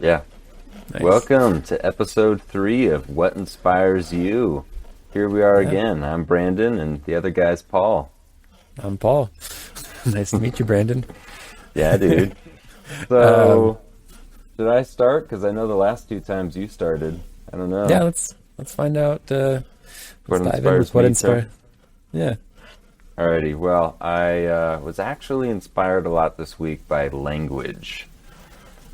Yeah. Nice. Welcome to episode 3 of What Inspires You. Here we are Yeah, again. I'm Brandon, and the other guy's Paul. I'm Paul. Nice to meet you, Brandon. Yeah, dude. Um, So, should I start? Because I know the last two times you started. I don't yeah, know. let's find out. Let's What dive in inspires with what me to. inspire. Yeah. Alrighty. Well, I was actually inspired a lot this week by language.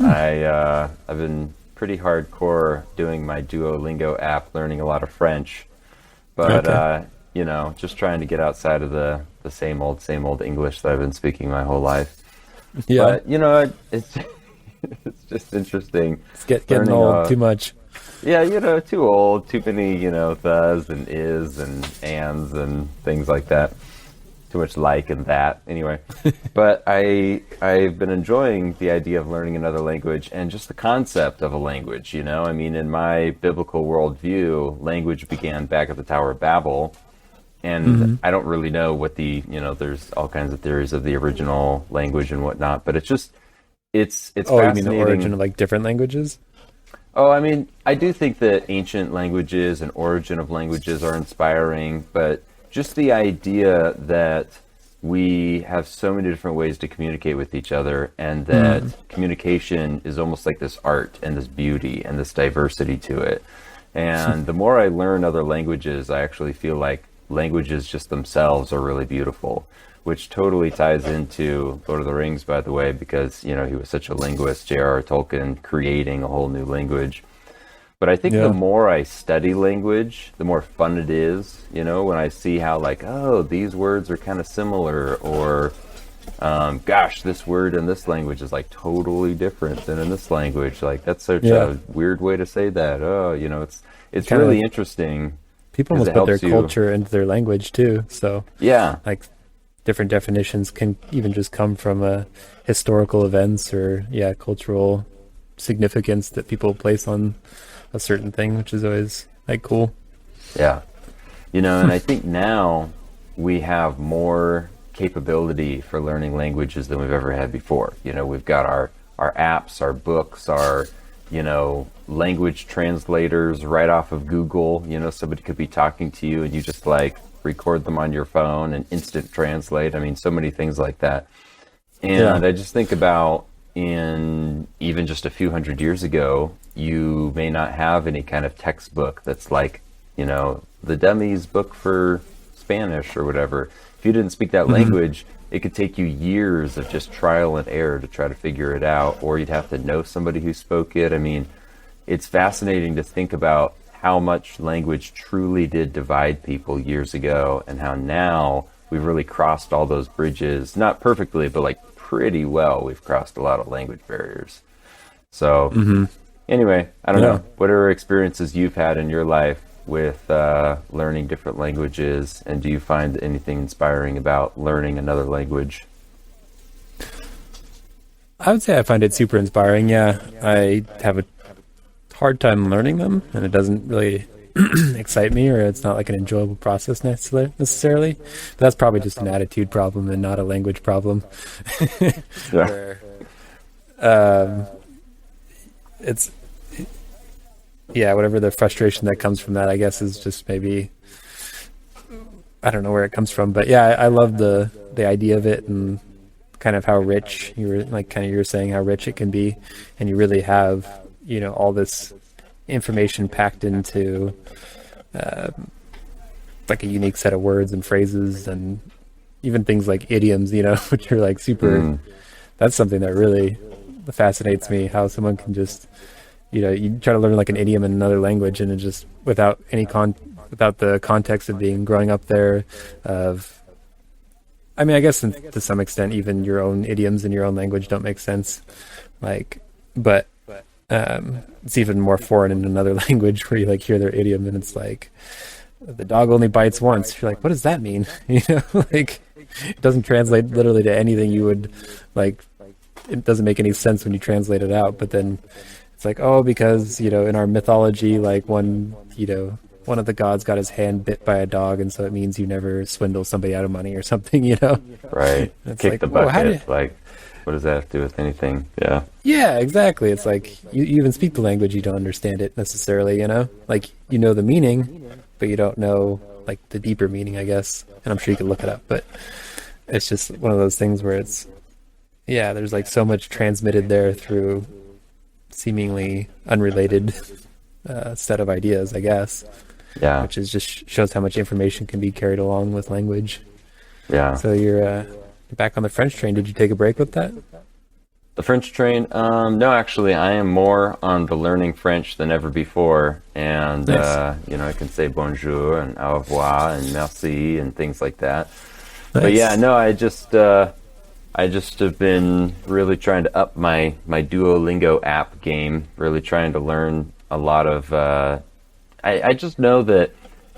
I've been pretty hardcore doing my Duolingo app, learning a lot of French. But Okay. just trying to get outside of the same old English that I've been speaking my whole life. Yeah. But it's it's just interesting It's getting learning. old too much. Yeah, too old, too many thes and is and ands and things like that. Too much like and that. Anyway, but I've been enjoying the idea of learning another language and just the concept of a language. I mean, in my biblical worldview, language began back at the Tower of Babel. And Hmm. I don't really know what there's all kinds of theories of the original language and whatnot, but it's Oh, you mean the origin fascinating. of like different languages? Oh, I mean, I do think that ancient languages and origin of languages are inspiring, but just the idea that we have so many different ways to communicate with each other, and that Hmm. communication is almost like this art and this beauty and this diversity to it. And the more I learn other languages, I actually feel like languages just themselves are really beautiful, which totally ties into Lord of the Rings, by the way, because, he was such a linguist, J.R.R. Tolkien, creating a whole new language. But I think the Yeah. more I study language, the more fun it is, when I see how, like, oh, these words are kind of similar, or, gosh, this word in this language is like totally different than in this language. Like, that's such Yeah. a weird way to say that. Oh, it's Kind of really like interesting people because almost it put their helps you. culture into their language too. So Yeah, like different definitions can even just come from historical events or yeah, cultural significance that people place on a certain thing, which is always like cool. yeah. And I think now we have more capability for learning languages than we've ever had before. We've got our apps, our books, our, language translators right off of Google. Somebody could be talking to you and you just like record them on your phone and instant translate. I mean, so many things like that. Yeah. And I just think about in even just a few hundred years ago, you may not have any kind of textbook that's like, the dummy's book for Spanish or whatever. If you didn't speak that Hmm. language, it could take you years of just trial and error to try to figure it out, or you'd have to know somebody who spoke it. I mean, it's fascinating to think about how much language truly did divide people years ago, and how now we've really crossed all those bridges, not perfectly, but like pretty well. We've crossed a lot of language barriers. So, Hmm. anyway, I don't Yeah. know. Whatever experiences you've had in your life with learning different languages, and do you find anything inspiring about learning another language? I would say I find it super inspiring. Yeah. I have a hard time learning them and it doesn't really excite me or it's not like an enjoyable process necessarily. But that's probably just an attitude problem and not a language problem. Yeah. Where um, it's yeah, whatever the frustration that comes from that, I guess, is just maybe I don't know where it comes from, but yeah, I love the idea of it and kind of how rich you were like kind of you were saying how rich it can be, and you really have all this information packed into uh, like a unique set of words and phrases and even things like idioms, which are like super. Mm, That's something that really fascinates me. How someone can just you try to learn like an idiom in another language and it just without the context of being growing up there of I mean I guess to some extent even your own idioms in your own language don't make sense like but it's even more foreign in another language where you like hear their idiom and it's like the dog only bites once. You're like, what does that mean? Like it doesn't translate literally to anything you would like. It doesn't make any sense when you translate it out. But then it's like, oh, because in our mythology, like one of the gods got his hand bit by a dog, and so it means you never swindle somebody out of money or something. right. It's Kick like, the whoa, how did? bucket. Like, What does that have to do with anything? Yeah. Yeah, exactly. It's like you even speak the language, you don't understand it necessarily, you know? Like you know the meaning, but you don't know like the deeper meaning, I guess. And I'm sure you could look it up, but it's just one of those things where it's, yeah, there's like so much transmitted there through seemingly unrelated set of ideas, I guess. Yeah. Which is just shows how much information can be carried along with language. Yeah. So you're back on the French train. Did you take a break with that? The French train? No, actually, I am more on the learning French than ever before. And, Nice. I can say bonjour and au revoir and merci and things like that. But Nice. yeah, no, I just have been really trying to up my Duolingo app game, really trying to learn a lot of, I just know that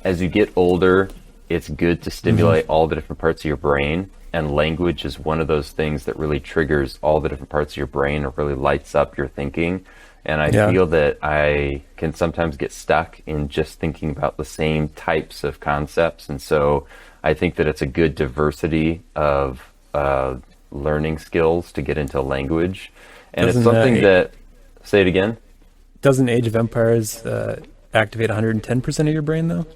as you get older, it's good to stimulate all the different parts of your brain. And language is one of those things that really triggers all the different parts of your brain or really lights up your thinking. And I feel that I can sometimes get stuck in just thinking about the same types of concepts. And so I think that it's a good diversity of learning skills to get into language. And it's something that, say it again? Doesn't Age of Empires activate 110% of your brain, though?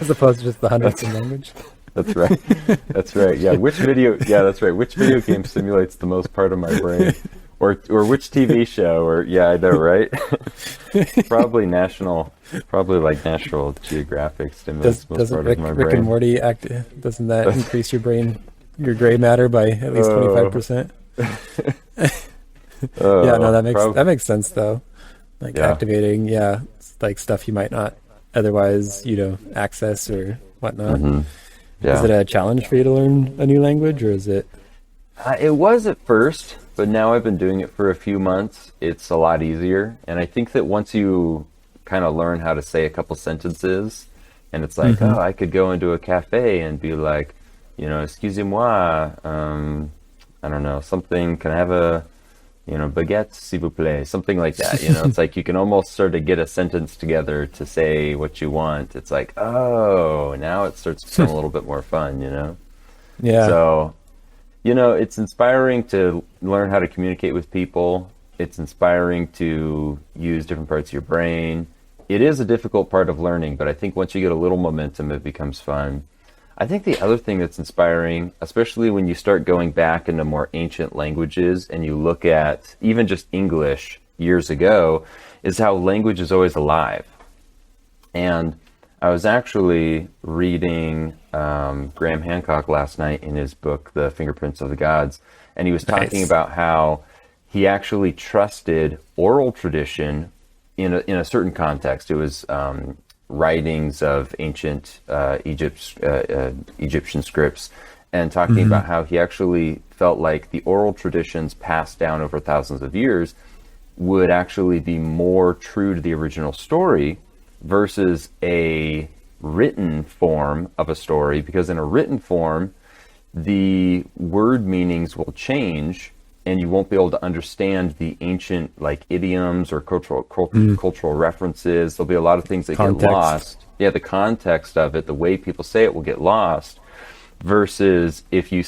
As opposed to just the 100% language? That's right. That's right. Yeah. That's right. Which video game stimulates the most part of my brain? Or which TV show? Or yeah, I know, right? Probably like National Geographic stimulates the most part of my brain. Rick and Morty doesn't that increase your brain, your gray matter by at least 25%? Yeah, no, that makes sense though. Like activating, like stuff you might not otherwise, access or whatnot. Mm-hmm. Yeah. Is it a challenge for you to learn a new language, or is it? It was at first, but now I've been doing it for a few months. It's a lot easier, and I think that once you kind of learn how to say a couple sentences, and it's like, oh, I could go into a cafe and be like, excusez-moi, I don't know, something. Can I have a baguette, s'il vous plaît, something like that. It's like you can almost sort of get a sentence together to say what you want. It's like, oh, now it starts to become a little bit more fun, Yeah. So, it's inspiring to learn how to communicate with people. It's inspiring to use different parts of your brain. It is a difficult part of learning, but I think once you get a little momentum, it becomes fun. I think the other thing that's inspiring, especially when you start going back into more ancient languages and you look at even just English years ago, is how language is always alive. And I was actually reading Graham Hancock last night in his book, The Fingerprints of the Gods, and he was talking about how he actually trusted oral tradition in a certain context. It was writings of ancient Egyptian scripts, and talking about how he actually felt like the oral traditions passed down over thousands of years would actually be more true to the original story versus a written form of a story, because in a written form, the word meanings will change and you won't be able to understand the ancient like idioms or cultural references. There'll be a lot of things that get lost. Yeah, the context of it, the way people say it will get lost. Versus if you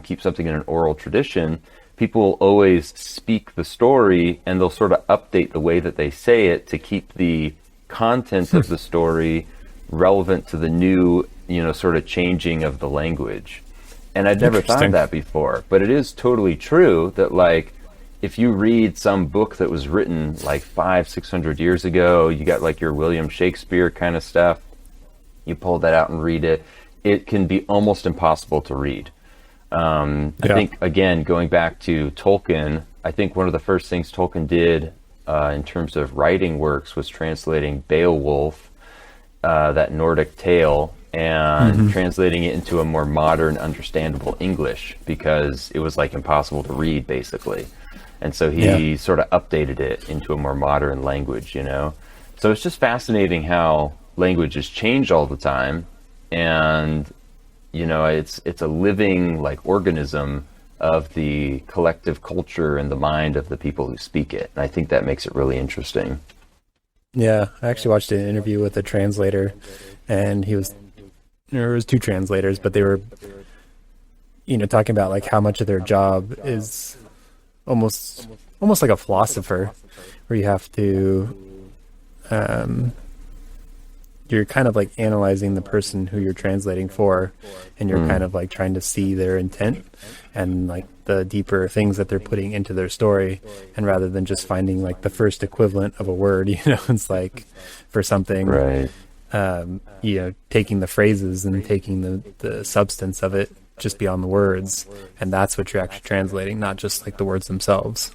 keep something in an oral tradition, people will always speak the story and they'll sort of update the way that they say it to keep the content of the story relevant to the new, sort of changing of the language. And I'd never thought of that before, but it is totally true that like, if you read some book that was written like 500-600 years ago, you got like your William Shakespeare kind of stuff, you pull that out and read it, it can be almost impossible to read. I think, again, going back to Tolkien, I think one of the first things Tolkien did in terms of writing works was translating Beowulf, that Nordic tale, and translating it into a more modern, understandable English, because it was like impossible to read, basically. And so he sort of updated it into a more modern language, So it's just fascinating how language has changed all the time, and it's a living like organism of the collective culture and the mind of the people who speak it. And I think that makes it really interesting. Yeah, I actually watched an interview with a translator, and there was two translators, but they were talking about like how much of their job is almost like a philosopher, where you have to, you're kind of like analyzing the person who you're translating for, and you're kind of like trying to see their intent and like the deeper things that they're putting into their story. And rather than just finding like the first equivalent of a word, it's like for something, Right. Taking the phrases and taking the substance of it just beyond the words, and that's what you're actually translating, not just like the words themselves.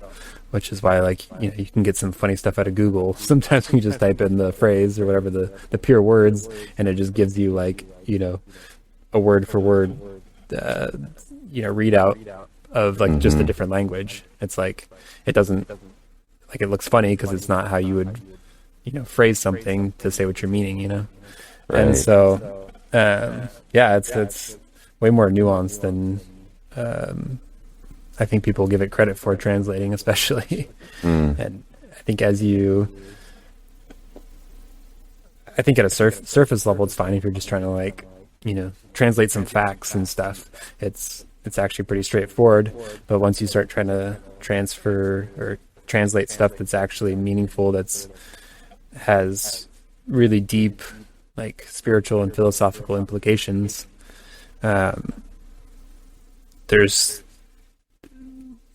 Which is why, like, you can get some funny stuff out of Google. Sometimes you just type in the phrase or whatever, the pure words, and it just gives you like, a word for word, readout of like just a different language. It's like, it doesn't, like, it looks funny because it's not how you would, phrase something to say what you're meaning, Right. And so, it's way more nuanced than, I think people give it credit for, translating especially. And I think at a surface level, it's fine if you're just trying to like, translate some facts and stuff. It's actually pretty straightforward. But once you start trying to transfer or translate stuff that's actually meaningful, has really deep, like, spiritual and philosophical implications, there's,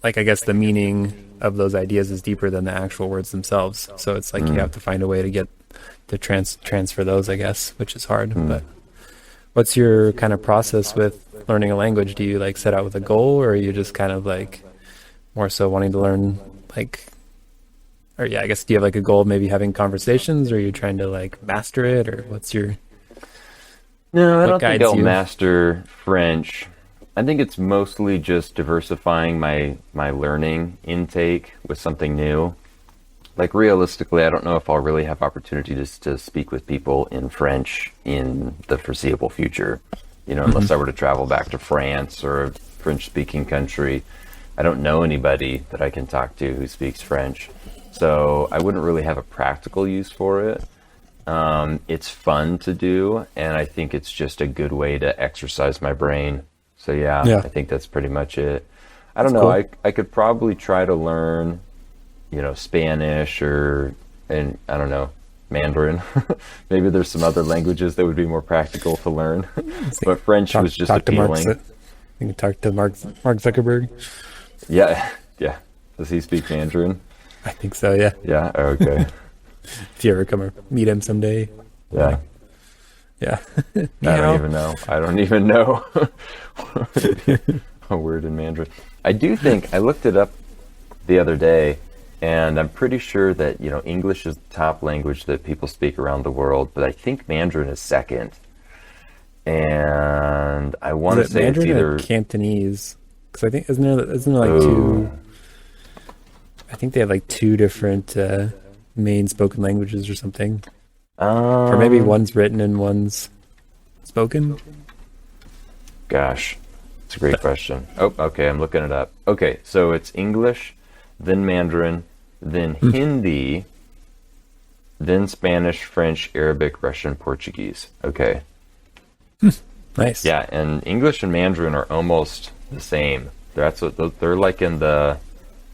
like, I guess the meaning of those ideas is deeper than the actual words themselves. So it's like you have to find a way to get to transfer those, I guess, which is hard. But what's your kind of process with learning a language? Do you like set out with a goal, or are you just kind of like more so wanting to learn, like, or I guess, do you have like a goal of maybe having conversations, or are you trying to like master it, or what's your... No, I what don't think guides I'll you? master French. I think it's mostly just diversifying my learning intake with something new. Like, realistically, I don't know if I'll really have opportunities to speak with people in French in the foreseeable future. Unless I were to travel back to France or a French-speaking country. I don't know anybody that I can talk to who speaks French. So I wouldn't really have a practical use for it. It's fun to do, and I think it's just a good way to exercise my brain. So yeah, I think that's pretty much it. I don't know. Cool. I could probably try to learn, Spanish and I don't know, Mandarin. Maybe there's some other languages that would be more practical to learn. But French was just appealing. You can talk to Mark Zuckerberg. Yeah, yeah. Does he speak Mandarin? I think so, yeah. Yeah. Okay. If you ever come or meet him someday. Yeah. Yeah. I don't even know. I don't even know a word in Mandarin. I do think I looked it up the other day, and I'm pretty sure that English is the top language that people speak around the world, but I think Mandarin is second. And I want to Is it say Mandarin it's or either Cantonese? Because I think isn't there like two? I think they have like two different main spoken languages or something, or maybe one's written and one's spoken. Gosh, it's a great question. Oh, okay, I'm looking it up. Okay, so it's English, then Mandarin, then Hindi, then Spanish, French, Arabic, Russian, Portuguese. Okay. Nice. Yeah, and English and Mandarin are almost the same. They're like in the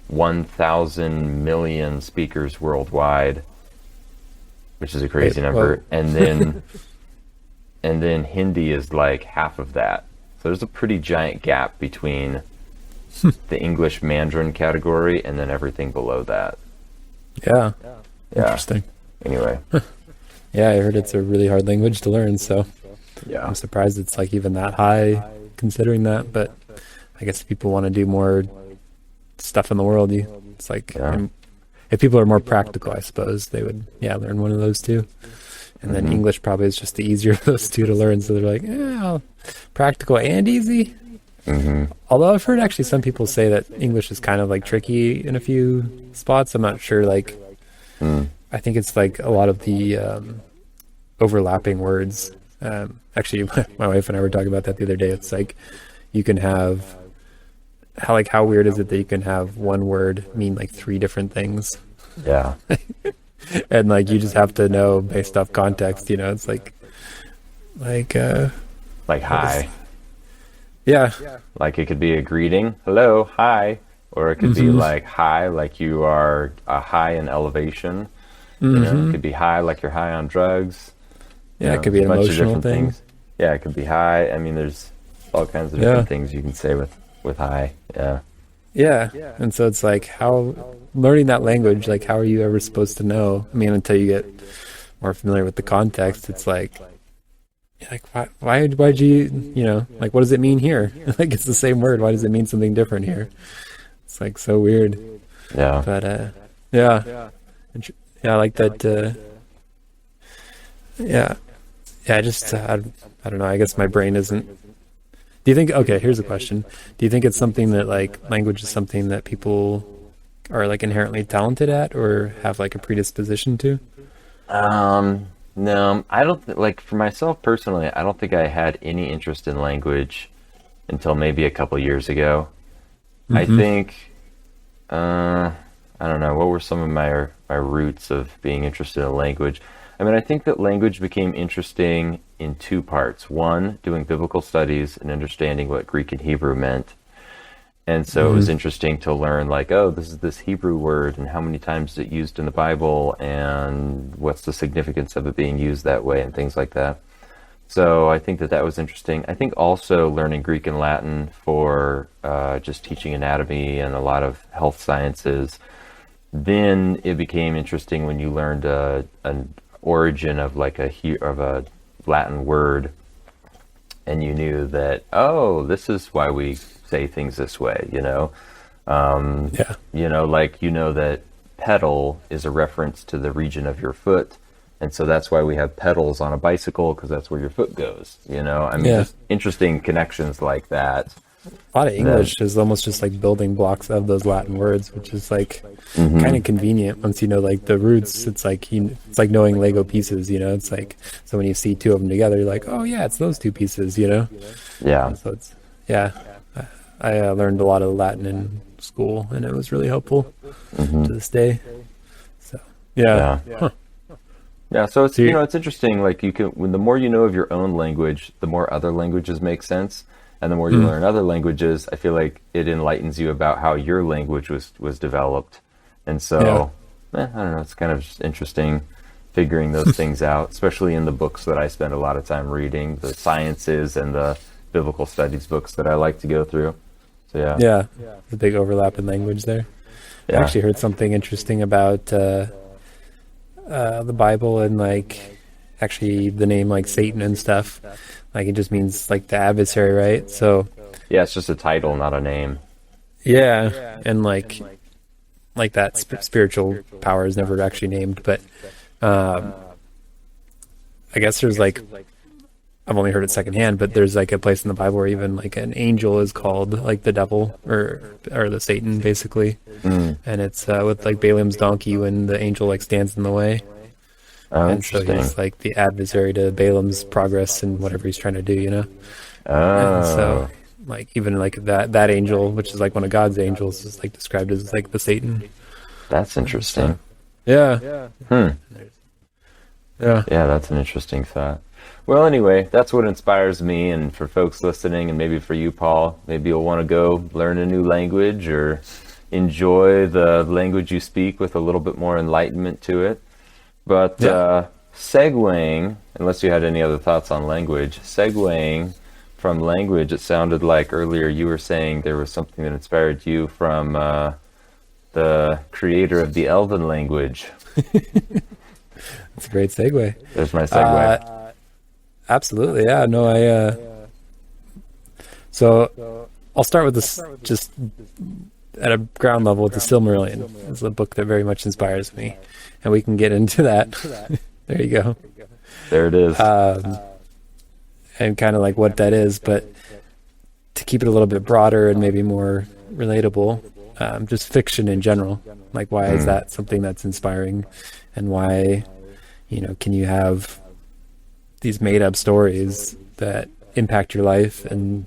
1,000 million speakers worldwide, which is a crazy number. And then Hindi is like half of that. So there's a pretty giant gap between the English Mandarin category and then everything below that. Yeah. Yeah. Interesting. Anyway. Yeah, I heard it's a really hard language to learn, so Yeah. I'm surprised it's like even that high considering that. But I guess if people want to do more stuff in the world, it's like, if people are more practical, I suppose they would learn one of those two. And then English probably is just the easier of those two to learn, so they're like, practical and easy. Although I've heard actually some people say that English is kind of like tricky in a few spots. I'm not sure, like I think it's like a lot of the overlapping words. Actually, my wife and I were talking about that the other day. It's like you can have how weird is it that you can have one word mean like three different things? Yeah. And like you just have to know based off context, it's like Like hi. Yeah. Like it could be a greeting, hello, hi, or it could be like hi, like you are high in elevation. You know, it could be high, like you're high on drugs. You Yeah, it know, could there's be a an bunch of emotional different thing. things. Yeah, it could be high. I mean, there's all kinds of Yeah. different things you can say with high. Yeah. Yeah. And so it's like how learning that language, like how are you ever supposed to know? I mean, until you get more familiar with the context, it's like why'd you, like what does it mean here? Like it's the same word. Why does it mean something different here? It's like so weird. Yeah. But yeah. Yeah, I like that yeah. Yeah, I just I don't know, I guess my brain isn't. Do you think, okay, here's a question. Do you think it's something that like language is something that people are like inherently talented at or have like a predisposition to? No, I don't like for myself personally, I don't think I had any interest in language until maybe a couple years ago. I Mm-hmm. think, I don't know, what were some of my roots of being interested in language? I mean, I think that language became interesting in two parts. One, doing biblical studies and understanding what Greek and Hebrew meant. And so it was Mm-hmm. interesting to learn, like, oh, this is this Hebrew word, and how many times is it used in the Bible, and what's the significance of it being used that way, and things like that. So I think that that was interesting. I think also learning Greek and Latin for just teaching anatomy and a lot of health sciences. Then it became interesting when you learned an origin of like of a Latin word, and you knew that, oh, this is why we say things this way, you know. Yeah. Like you know that pedal is a reference to the region of your foot, and so that's why we have pedals on a bicycle, because that's where your foot goes, you know. I mean, Yeah. just interesting connections like that. A lot of That English is almost just like building blocks of those Latin words, which is like kind hmm of convenient once you know like the roots. It's like it's like knowing Lego pieces, It's like so when you see two of them together, you're like, oh yeah, it's those two pieces. yeah. And so it's yeah. I learned a lot of Latin in school, and it was really helpful hmm to this day. So yeah. yeah. Huh. Yeah, so it's So you, it's interesting. Like you can, when the more you know of your own language, the more other languages make sense, and the more you mm, learn other languages, I feel like it enlightens you about how your language was developed. And yeah. so, I don't know, it's kind of just interesting figuring those things out, especially in the books that I spend a lot of time reading, the sciences and the biblical studies books that I like to go through. So yeah, Yeah. The big overlap in language there. I yeah. actually heard something interesting about the Bible and like actually the name like Satan and stuff. Like it just means like the adversary, right? So Yeah, it's just a title, not a name. yeah, and like that spiritual power is never actually named, but um, I guess there's like I've only heard it secondhand, but there's like a place in the Bible where even like an angel is called like the devil or the Satan basically, Mm. and it's with like Balaam's donkey when the angel like stands in the way. Oh, And so interesting. he's like the adversary to Balaam's progress and whatever he's trying to do. And so Oh, like even like that angel, which is like one of God's angels, is like described as like the Satan. that's So interesting. yeah, Hmm. yeah, Yeah, that's an interesting thought. Well, anyway, that's what inspires me, and for folks listening, and maybe for you, Paul, maybe you'll want to go learn a new language or enjoy the language you speak with a little bit more enlightenment to it. But yeah. segueing, unless you had any other thoughts on language, segueing from language, it sounded like earlier you were saying there was something that inspired you from the creator of the Elven language. It's a great segue. There's my segue. Uh, absolutely, yeah. No, so I'll start with this just at a ground level with the Silmarillion. It's a book that very much inspires me, and we can get into that. There you go. There it is. And kind of like what that is, but to keep it a little bit broader and maybe more relatable, just fiction in general. Like, why is that something that's inspiring, and why, can you have these made-up stories that impact your life and,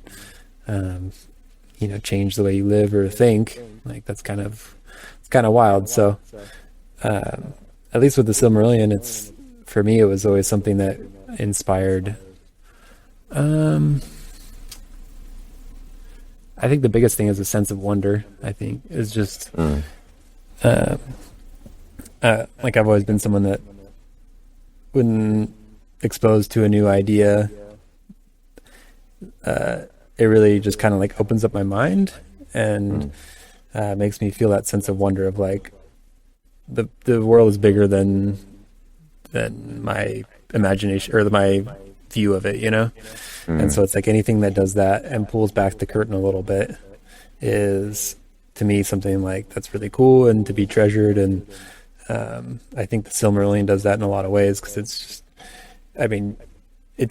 change the way you live or think? Like, it's kind of wild. So, at least with the Silmarillion, for me, it was always something that inspired. I think the biggest thing is a sense of wonder. I think is just uh, like I've always been someone that when exposed to a new idea, it really just kind of like opens up my mind and makes me feel that sense of wonder of like the world is bigger than my imagination or my view of it, you know? And so it's like anything that does that and pulls back the curtain a little bit is to me something like that's really cool and to be treasured. And I think the Silmarillion does that in a lot of ways because it's just, I mean, it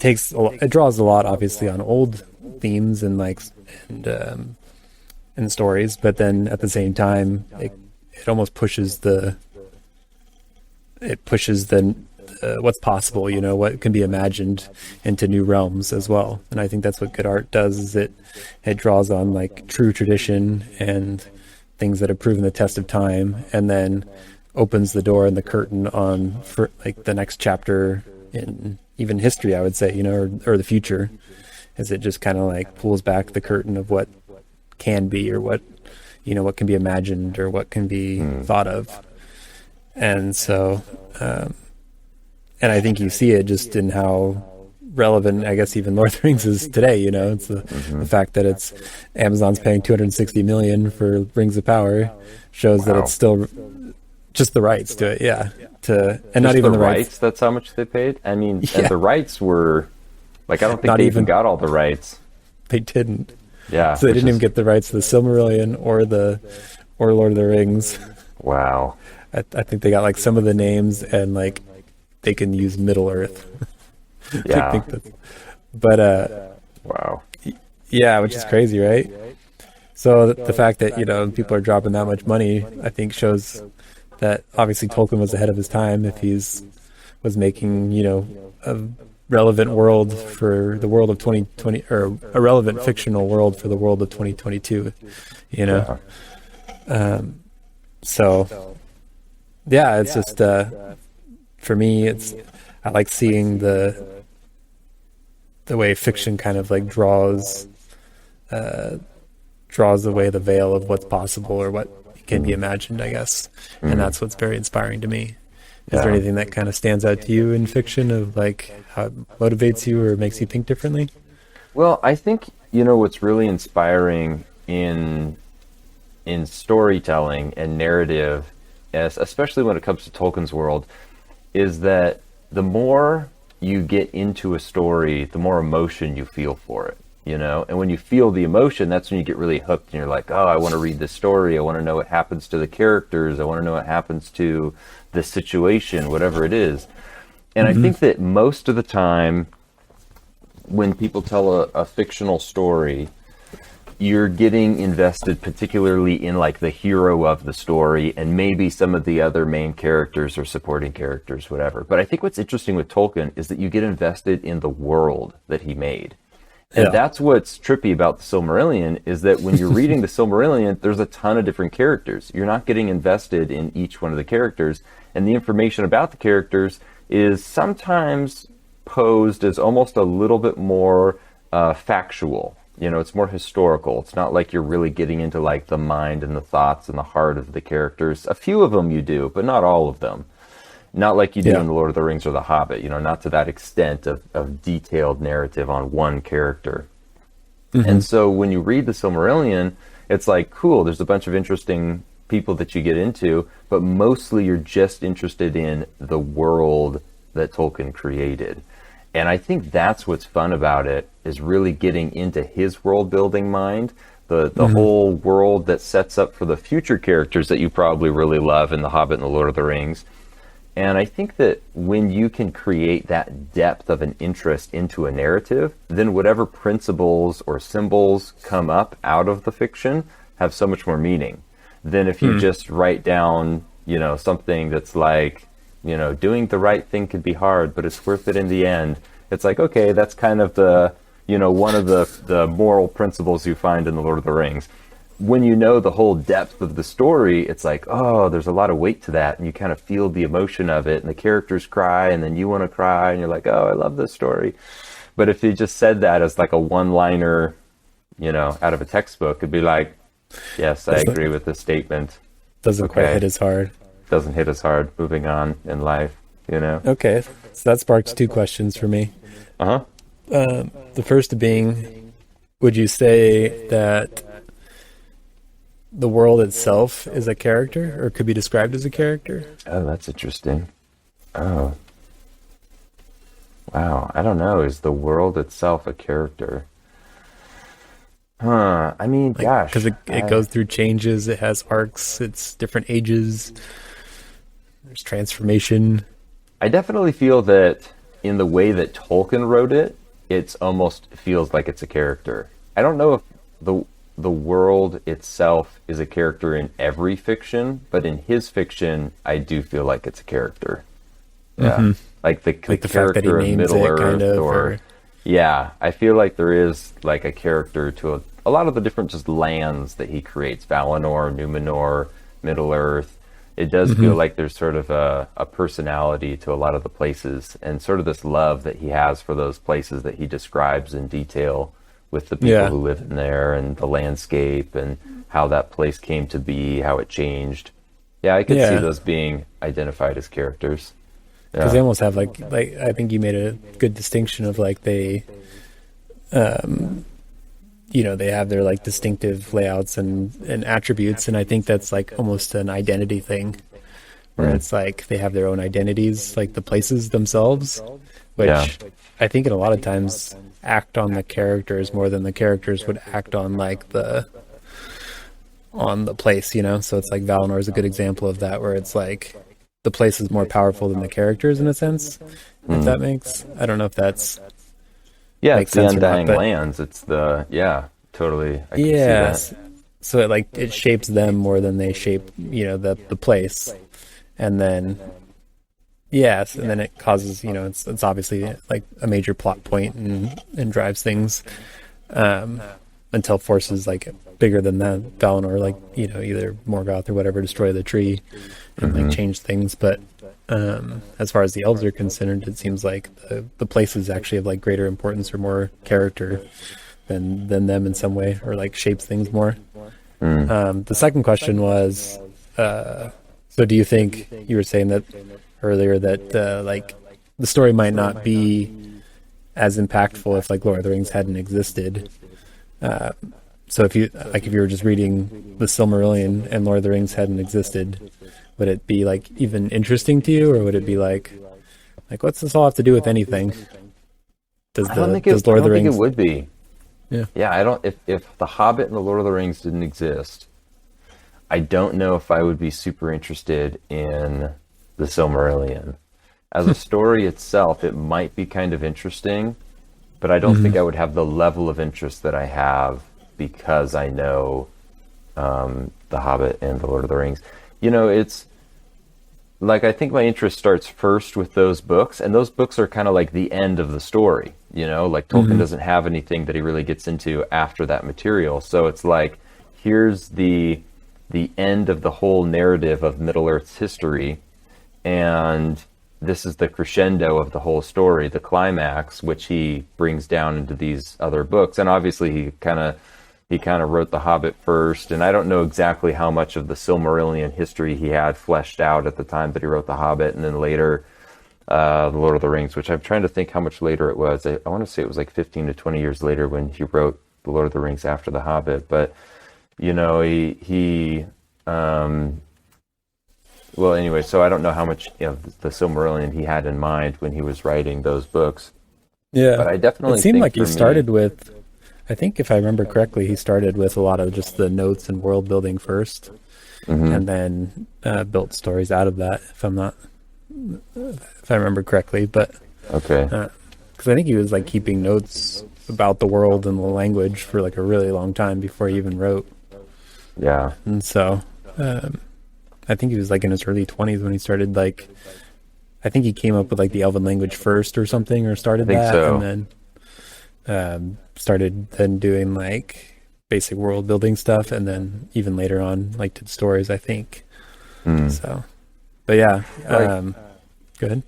draws a lot obviously on old themes and like and stories, but then at the same time it almost pushes the what's possible, you know, what can be imagined into new realms as well. And I think that's what good art does is it draws on like true tradition and things that have proven the test of time and then opens the door and the curtain on for like the next chapter in even history, I would say, you know, or the future, as it just kind of like pulls back the curtain of what can be or what, you know, what can be imagined or what can be thought of. And so, and I think you see it just in how relevant, I guess, even Lord of the Rings is today. You know, it's the fact that it's Amazon's paying $260 million for Rings of Power shows that it's still just the rights to it. Yeah. And Just not even the the rights. That's how much they paid. I mean, and the rights were like I don't think Not they even- even got all the rights. They didn't. Yeah. So they which didn't even is- get the rights to the Silmarillion or Lord of the Rings. Wow. I think they got like some of the names and like they can use Middle Earth. Yeah. I think that's, but Wow. yeah, which is crazy, right? So the fact that, you know, people are dropping that much money, I think shows that obviously Tolkien was ahead of his time if was making, you know, a relevant world for the world of 2020 or a relevant fictional world for the world of 2022, you know? So yeah, it's just, for me, I like seeing the way fiction kind of like draws away the veil of what's possible or what can be imagined, I guess. And that's what's very inspiring to me. Is there anything that kind of stands out to you in fiction of like how it motivates you or makes you think differently? Well, I think, you know, what's really inspiring in storytelling and narrative, especially when it comes to Tolkien's world, is that the more you get into a story, the more emotion you feel for it, you know? And when you feel the emotion, that's when you get really hooked and you're like, oh, I want to read this story. I want to know what happens to the characters. I want to know what happens to the situation, whatever it is. And I think that most of the time when people tell a fictional story, you're getting invested particularly in like the hero of the story and maybe some of the other main characters or supporting characters, whatever. But I think what's interesting with Tolkien is that you get invested in the world that he made. And that's what's trippy about the Silmarillion is that when you're reading the Silmarillion, there's a ton of different characters. You're not getting invested in each one of the characters. And the information about the characters is sometimes posed as almost a little bit more factual. You know, it's more historical. It's not like you're really getting into like the mind and the thoughts and the heart of the characters. A few of them you do, but not all of them. Not like you do in The Lord of the Rings or The Hobbit, you know, not to that extent of detailed narrative on one character. And so when you read the Silmarillion, it's like, cool, there's a bunch of interesting people that you get into, but mostly you're just interested in the world that Tolkien created. And I think that's what's fun about it, is really getting into his world building mind, the whole world that sets up for the future characters that you probably really love in The Hobbit and The Lord of the Rings. And I think that when you can create that depth of an interest into a narrative, then whatever principles or symbols come up out of the fiction have so much more meaning than if you just write down, you know, something that's like, you know, doing the right thing can be hard, but it's worth it in the end. It's like, okay, that's kind of the, you know, one of the moral principles you find in The Lord of the Rings. When you know the whole depth of the story, it's like, oh, there's a lot of weight to that, and you kind of feel the emotion of it, and the characters cry, and then you want to cry, and you're like, oh, I love this story. But if you just said that as like a one-liner, out of a textbook, it'd be like, yes, I Doesn't agree with this statement. doesn't quite Okay. hit as hard. Doesn't hit as hard moving on in life, you know? Okay, so that sparks two questions for me. Uh-huh. The first being, would you say that the world itself is a character, or could be described as a character? Oh, that's interesting. Oh, wow. I don't know. Is the world itself a character? Huh. I mean, Like, because gosh. it goes through changes, it has arcs, it's different ages, there's transformation. I definitely feel that in the way that Tolkien wrote it, it's almost feels like it's a character. I don't know if the world itself is a character in every fiction, but in his fiction, I do feel like it's a character. Yeah, like Like the fact that he character of names Middle it, kind Earth, of, or yeah, I feel like there is like a character to a lot of the different just lands that he creates: Valinor, Numenor, Middle Earth. It does feel like there's sort of a personality to a lot of the places, and sort of this love that he has for those places that he describes in detail with the people Yeah. who live in there and the landscape and how that place came to be, how it changed. Yeah, I could see Yeah. those being identified as characters. because they Yeah. almost have like I think you made a good distinction of like they have their like distinctive layouts and attributes, and I think that's like almost an identity thing where Mm. it's like they have their own identities, like the places themselves, which Yeah. I think in a lot of times act on the characters more than the characters would act on like the place, so it's like Valinor is a good example of that, where it's like the place is more powerful than the characters in a sense, if that makes, I don't know if that's Yeah, makes it's the sense or not, Undying but Lands. It's yeah, totally. I can see yeah, that. so it shapes them more than they shape the place, and then yes, and then it causes it's obviously like a major plot point and drives things um until forces like bigger than that, Valinor, like either Morgoth or whatever, destroy the tree and like change things. But as far as the elves are concerned, it seems like the places actually have like greater importance or more character than them in some way, or like shapes things more. The second question was, so do you think, you were saying that earlier, that like the story might not be as impactful if like Lord of the Rings hadn't existed? So if you were just reading the Silmarillion and Lord of the Rings hadn't existed, would it be like even interesting to you, or would it be like what's this all have to do with anything? Does I don't think does it. I Lord of don't the think it Rings? would be. Yeah. Yeah, I don't. If The Hobbit and The Lord of the Rings didn't exist, I don't know if I would be super interested in the Silmarillion. As a story itself, it might be kind of interesting, but I don't think I would have the level of interest that I have because I know The Hobbit and The Lord of the Rings. It's like I think my interest starts first with those books, and those books are kind of like the end of the story. Like Tolkien doesn't have anything that he really gets into after that material, so it's like here's the end of the whole narrative of Middle Earth's history, and this is the crescendo of the whole story, the climax, which he brings down into these other books. And obviously he kind of wrote The Hobbit first, and I don't know exactly how much of the Silmarillion history he had fleshed out at the time that he wrote The Hobbit, and then later The Lord of the Rings, which I'm trying to think how much later it was. I want to say it was like 15 to 20 years later when he wrote The Lord of the Rings after The Hobbit. But he well, anyway, so I don't know how much of the Silmarillion he had in mind when he was writing those books. Yeah, But I definitely it seemed think like he for me- started with, I think if I remember correctly, he started with a lot of just the notes and world building first, and then built stories out of that. If I remember correctly, but Okay. because I think he was like keeping notes about the world and the language for like a really long time before he even wrote. Yeah. And so I think he was like in his early 20s when he started, like, I think he came up with like the Elven language first or something, or started I think that, so. and then started then doing like basic world building stuff, and then even later on like did stories, I think. So, but yeah, Like- go ahead.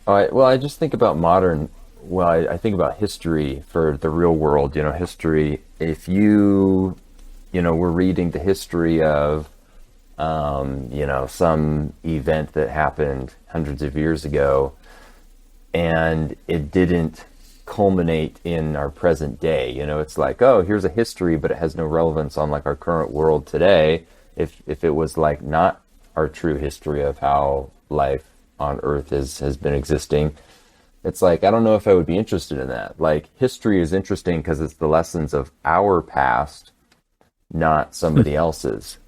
I just think about I think about history for the real world. History if you, were reading the history of, some event that happened hundreds of years ago, and it didn't culminate in our present day. It's like, oh, here's a history, but it has no relevance on like our current world today. If it was like not our true history of how life on Earth has been existing, it's like, I don't know if I would be interested in that. Like, history is interesting because it's the lessons of our past, not somebody else's,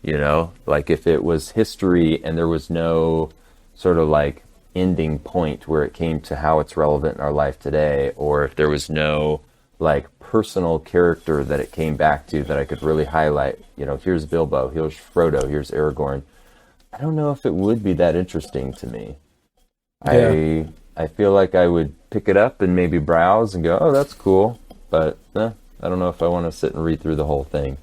Like, if it was history and there was no sort of like ending point where it came to how it's relevant in our life today, or if there was no like personal character that it came back to that I could really highlight, here's Bilbo, here's Frodo, here's Aragorn, I don't know if it would be that interesting to me. Yeah. I feel like I would pick it up and maybe browse and go, oh, that's cool, but I don't know if I want to sit and read through the whole thing.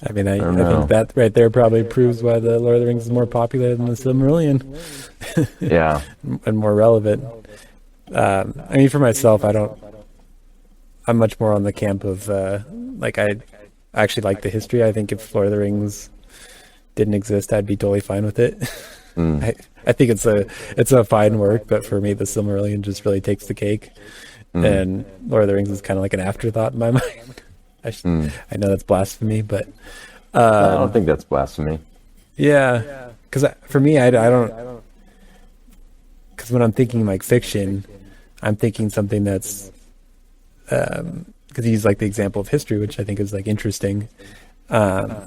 I mean, I think that right there probably proves why the Lord of the Rings is more popular than the Silmarillion. Yeah. And more relevant. I mean, for myself, I'm much more on the camp of, I actually like the history. I think if Lord of the Rings didn't exist, I'd be totally fine with it. I think it's a fine work, but for me, the Silmarillion just really takes the cake. And Lord of the Rings is kind of like an afterthought in my mind. I know that's blasphemy, but I don't think that's blasphemy. Yeah, because for me, I don't. Because when I'm thinking like fiction, I'm thinking something that's because you use like the example of history, which I think is like interesting. But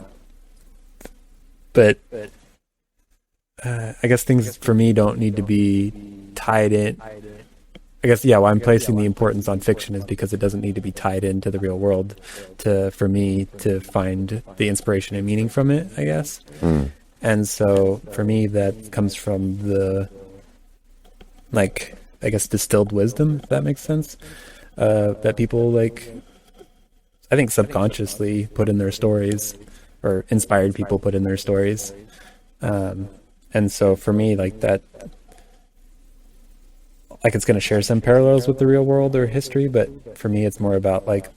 I guess things for me don't need to be tied in. I guess, yeah, why I'm placing the importance on fiction is because it doesn't need to be tied into the real world for me to find the inspiration and meaning from it, I guess. And so for me, that comes from the, like, I guess, distilled wisdom, if that makes sense, that people, like, I think subconsciously put in their stories, or inspired people put in their stories. And so for me, like that, like it's going to share some parallels with the real world or history, but for me, it's more about like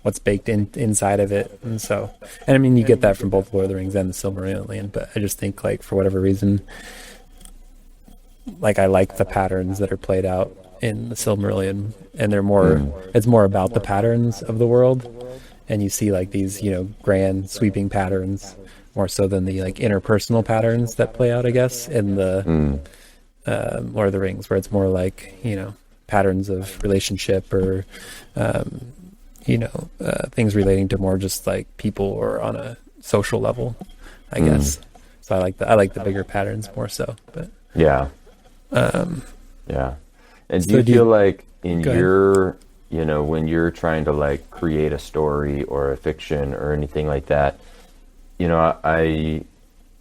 what's baked inside of it. And so, and I mean, you get that from both Lord of the Rings and the Silmarillion, but I just think like for whatever reason, like I like the patterns that are played out in the Silmarillion, and they're more, it's more about the patterns of the world. And you see like these, grand sweeping patterns more so than the like interpersonal patterns that play out, I guess, in the Lord of the Rings, where it's more like, patterns of relationship or, things relating to more just like people or on a social level, I guess. So I like the bigger patterns more so, but. Yeah. Yeah. And do you feel like in your, when you're trying to like create a story or a fiction or anything like that,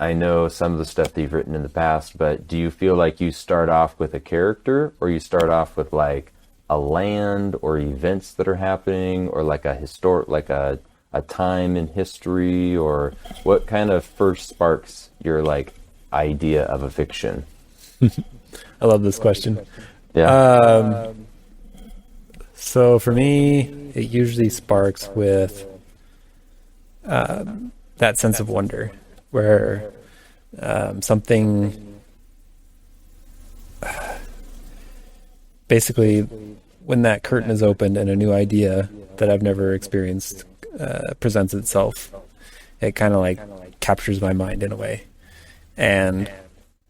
I know some of the stuff that you've written in the past, but do you feel like you start off with a character, or you start off with like a land or events that are happening, or like a time in history, or what kind of first sparks your like idea of a fiction? I love this question. Yeah. So for me, it usually sparks with that sense of wonder, where something basically when that curtain is opened and a new idea that I've never experienced presents itself, it kind of like captures my mind in a way. And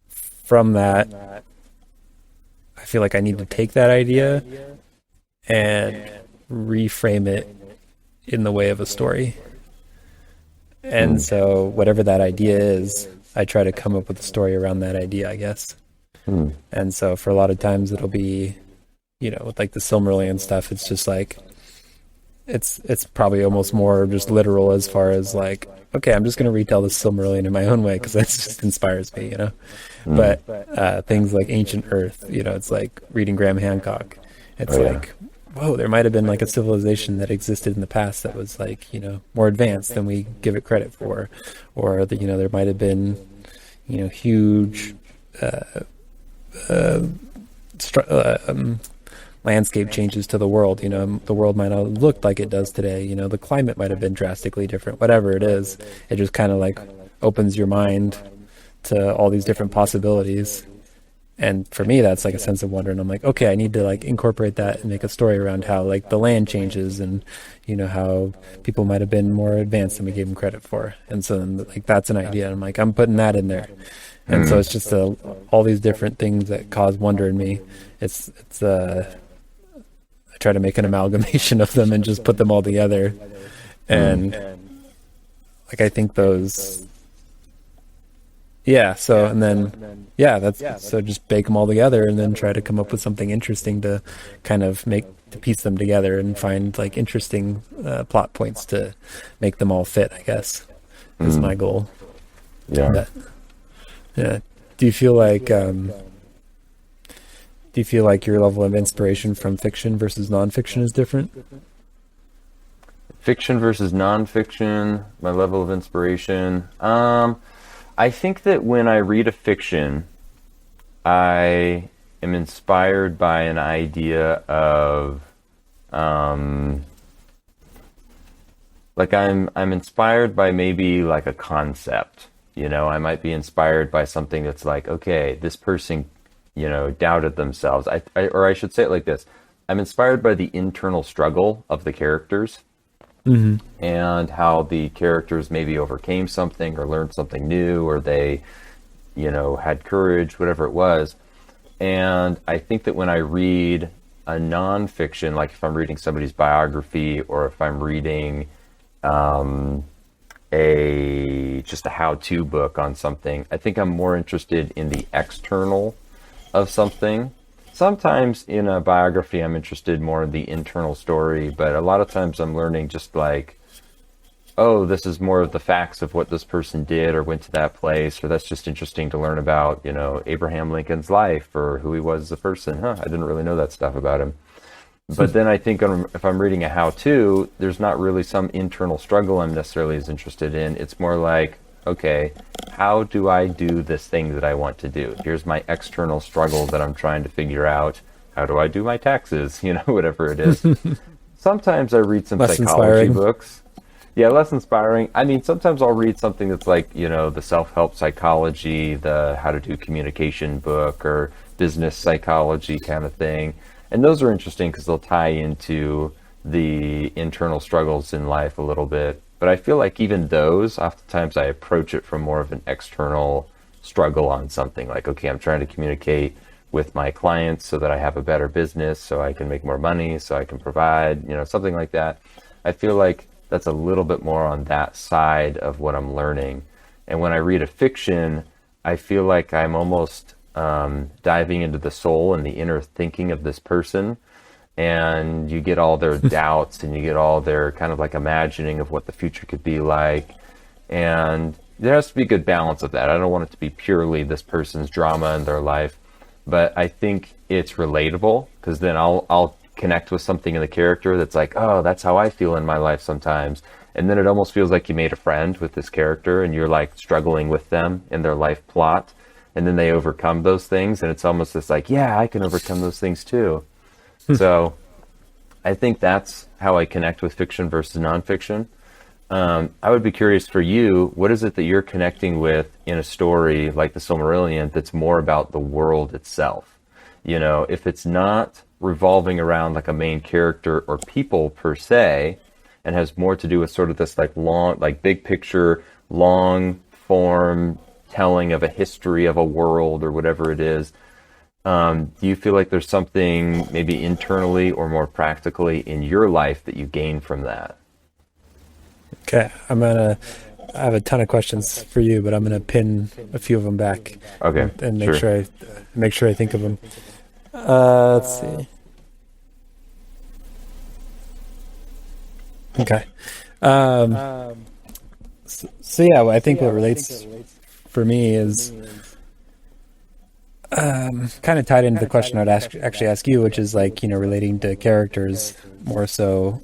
from that, I feel like I need to take that idea and reframe it in the way of a story. And so whatever that idea is, I try to come up with a story around that idea, I guess. And so for a lot of times it'll be, with like the Silmarillion stuff, it's just like, it's probably almost more just literal as far as like, okay, I'm just going to retell the Silmarillion in my own way because that just inspires me, But things like Ancient Earth, it's like reading Graham Hancock. It's like, whoa, there might have been like a civilization that existed in the past that was like, more advanced than we give it credit for. Or, there might have been, huge, landscape changes to the world. The world might not have looked like it does today. The climate might have been drastically different. Whatever it is, it just kind of like opens your mind to all these different possibilities. And for me, that's like a sense of wonder. And I'm like, okay, I need to like incorporate that and make a story around how like the land changes and, how people might have been more advanced than we gave them credit for. And so then, like, that's an idea. And I'm like, I'm putting that in there. And so it's just all these different things that cause wonder in me. I try to make an amalgamation of them and just put them all together. And like, I think those, so just bake them all together and then try to come up with something interesting to kind of to piece them together and find like interesting plot points to make them all fit, I guess, is my goal. Yeah. Yeah. Do you feel like your level of inspiration from fiction versus nonfiction is different? Fiction versus nonfiction, my level of inspiration. I think that when I read a fiction, I am inspired by an idea of, like I'm inspired by maybe like a concept. I might be inspired by something that's like, okay, this person, doubted themselves. Or I should say it like this. I'm inspired by the internal struggle of the characters. And how the characters maybe overcame something or learned something new, or they, had courage, whatever it was. And I think that when I read a nonfiction, like if I'm reading somebody's biography or if I'm reading just a how-to book on something, I think I'm more interested in the external of something. Sometimes in a biography, I'm interested more in the internal story, but a lot of times I'm learning just like, oh, this is more of the facts of what this person did or went to that place, or that's just interesting to learn about, Abraham Lincoln's life or who he was as a person. I didn't really know that stuff about him. But then I think if I'm reading a how-to, there's not really some internal struggle I'm necessarily as interested in. It's more like, okay, how do I do this thing that I want to do? Here's my external struggle that I'm trying to figure out. How do I do my taxes? Whatever it is. Sometimes I read some psychology books. Yeah, less inspiring. I mean, sometimes I'll read something that's like, the self-help psychology, the how to do communication book, or business psychology kind of thing. And those are interesting because they'll tie into the internal struggles in life a little bit. But I feel like even those, oftentimes I approach it from more of an external struggle on something. Like, okay, I'm trying to communicate with my clients so that I have a better business, so I can make more money, so I can provide, something like that. I feel like that's a little bit more on that side of what I'm learning. And when I read a fiction, I feel like I'm almost diving into the soul and the inner thinking of this person. And you get all their doubts and you get all their kind of like imagining of what the future could be like. And there has to be a good balance of that. I don't want it to be purely this person's drama in their life, but I think it's relatable because then I'll connect with something in the character that's like, oh, that's how I feel in my life sometimes. And then it almost feels like you made a friend with this character and you're like struggling with them in their life plot. And then they overcome those things. And it's almost this like, yeah, I can overcome those things too. So I think that's how I connect with fiction versus nonfiction. I would be curious for you, what is it that you're connecting with in a story like The Silmarillion that's more about the world itself? If it's not revolving around like a main character or people per se, and has more to do with sort of this like long, like big picture, long form telling of a history of a world or whatever it is, do you feel like there's something maybe internally or more practically in your life that you gain from that? Okay, I have a ton of questions for you, but I'm gonna pin a few of them back. Okay, and make sure I think of them. Let's see. Okay. So yeah, I think what relates for me is kind of tied into the question I'd actually ask you, which is like, relating to characters more so.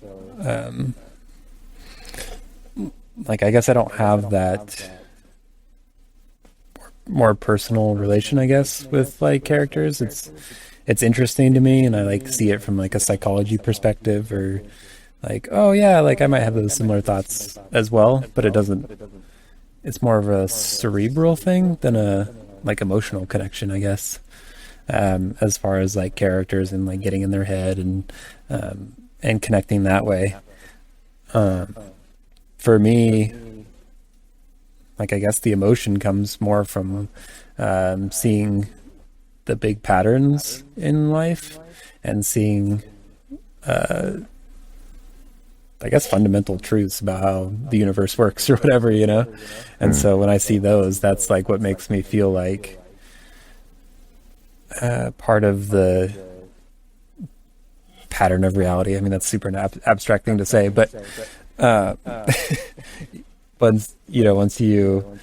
Like, I guess I don't have that more personal relation, I guess, with like characters. it's interesting to me, and I like see it from like a psychology perspective, or like, oh yeah, like I might have those similar thoughts as well, but it doesn't. It's more of a cerebral thing than a like emotional connection, I guess. As far as like characters and like getting in their head and connecting that way. For me, like I guess the emotion comes more from seeing the big patterns in life and seeing I guess fundamental truths about how the universe works or whatever, you know? And so when I see those, that's like what makes me feel like part of the pattern of reality. I mean, that's super abstract thing to say, but once you,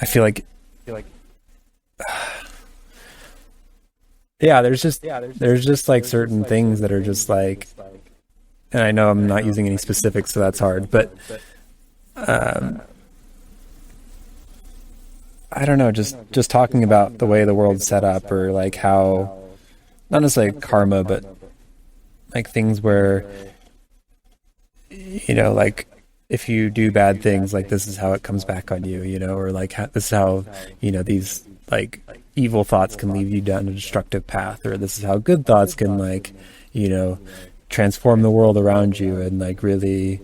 I feel like, yeah, there's just like certain things that are just like, and I know I'm not using any specifics, so that's hard, but I don't know, just talking about the way the world's set up, or like how, not necessarily karma, but like things where, you know, like if you do bad things, like this is how it comes back on you, you know, or like this is how, you know, these like evil thoughts can lead you down a destructive path, or this is how good thoughts can, like, you know, transform the world around you and like really,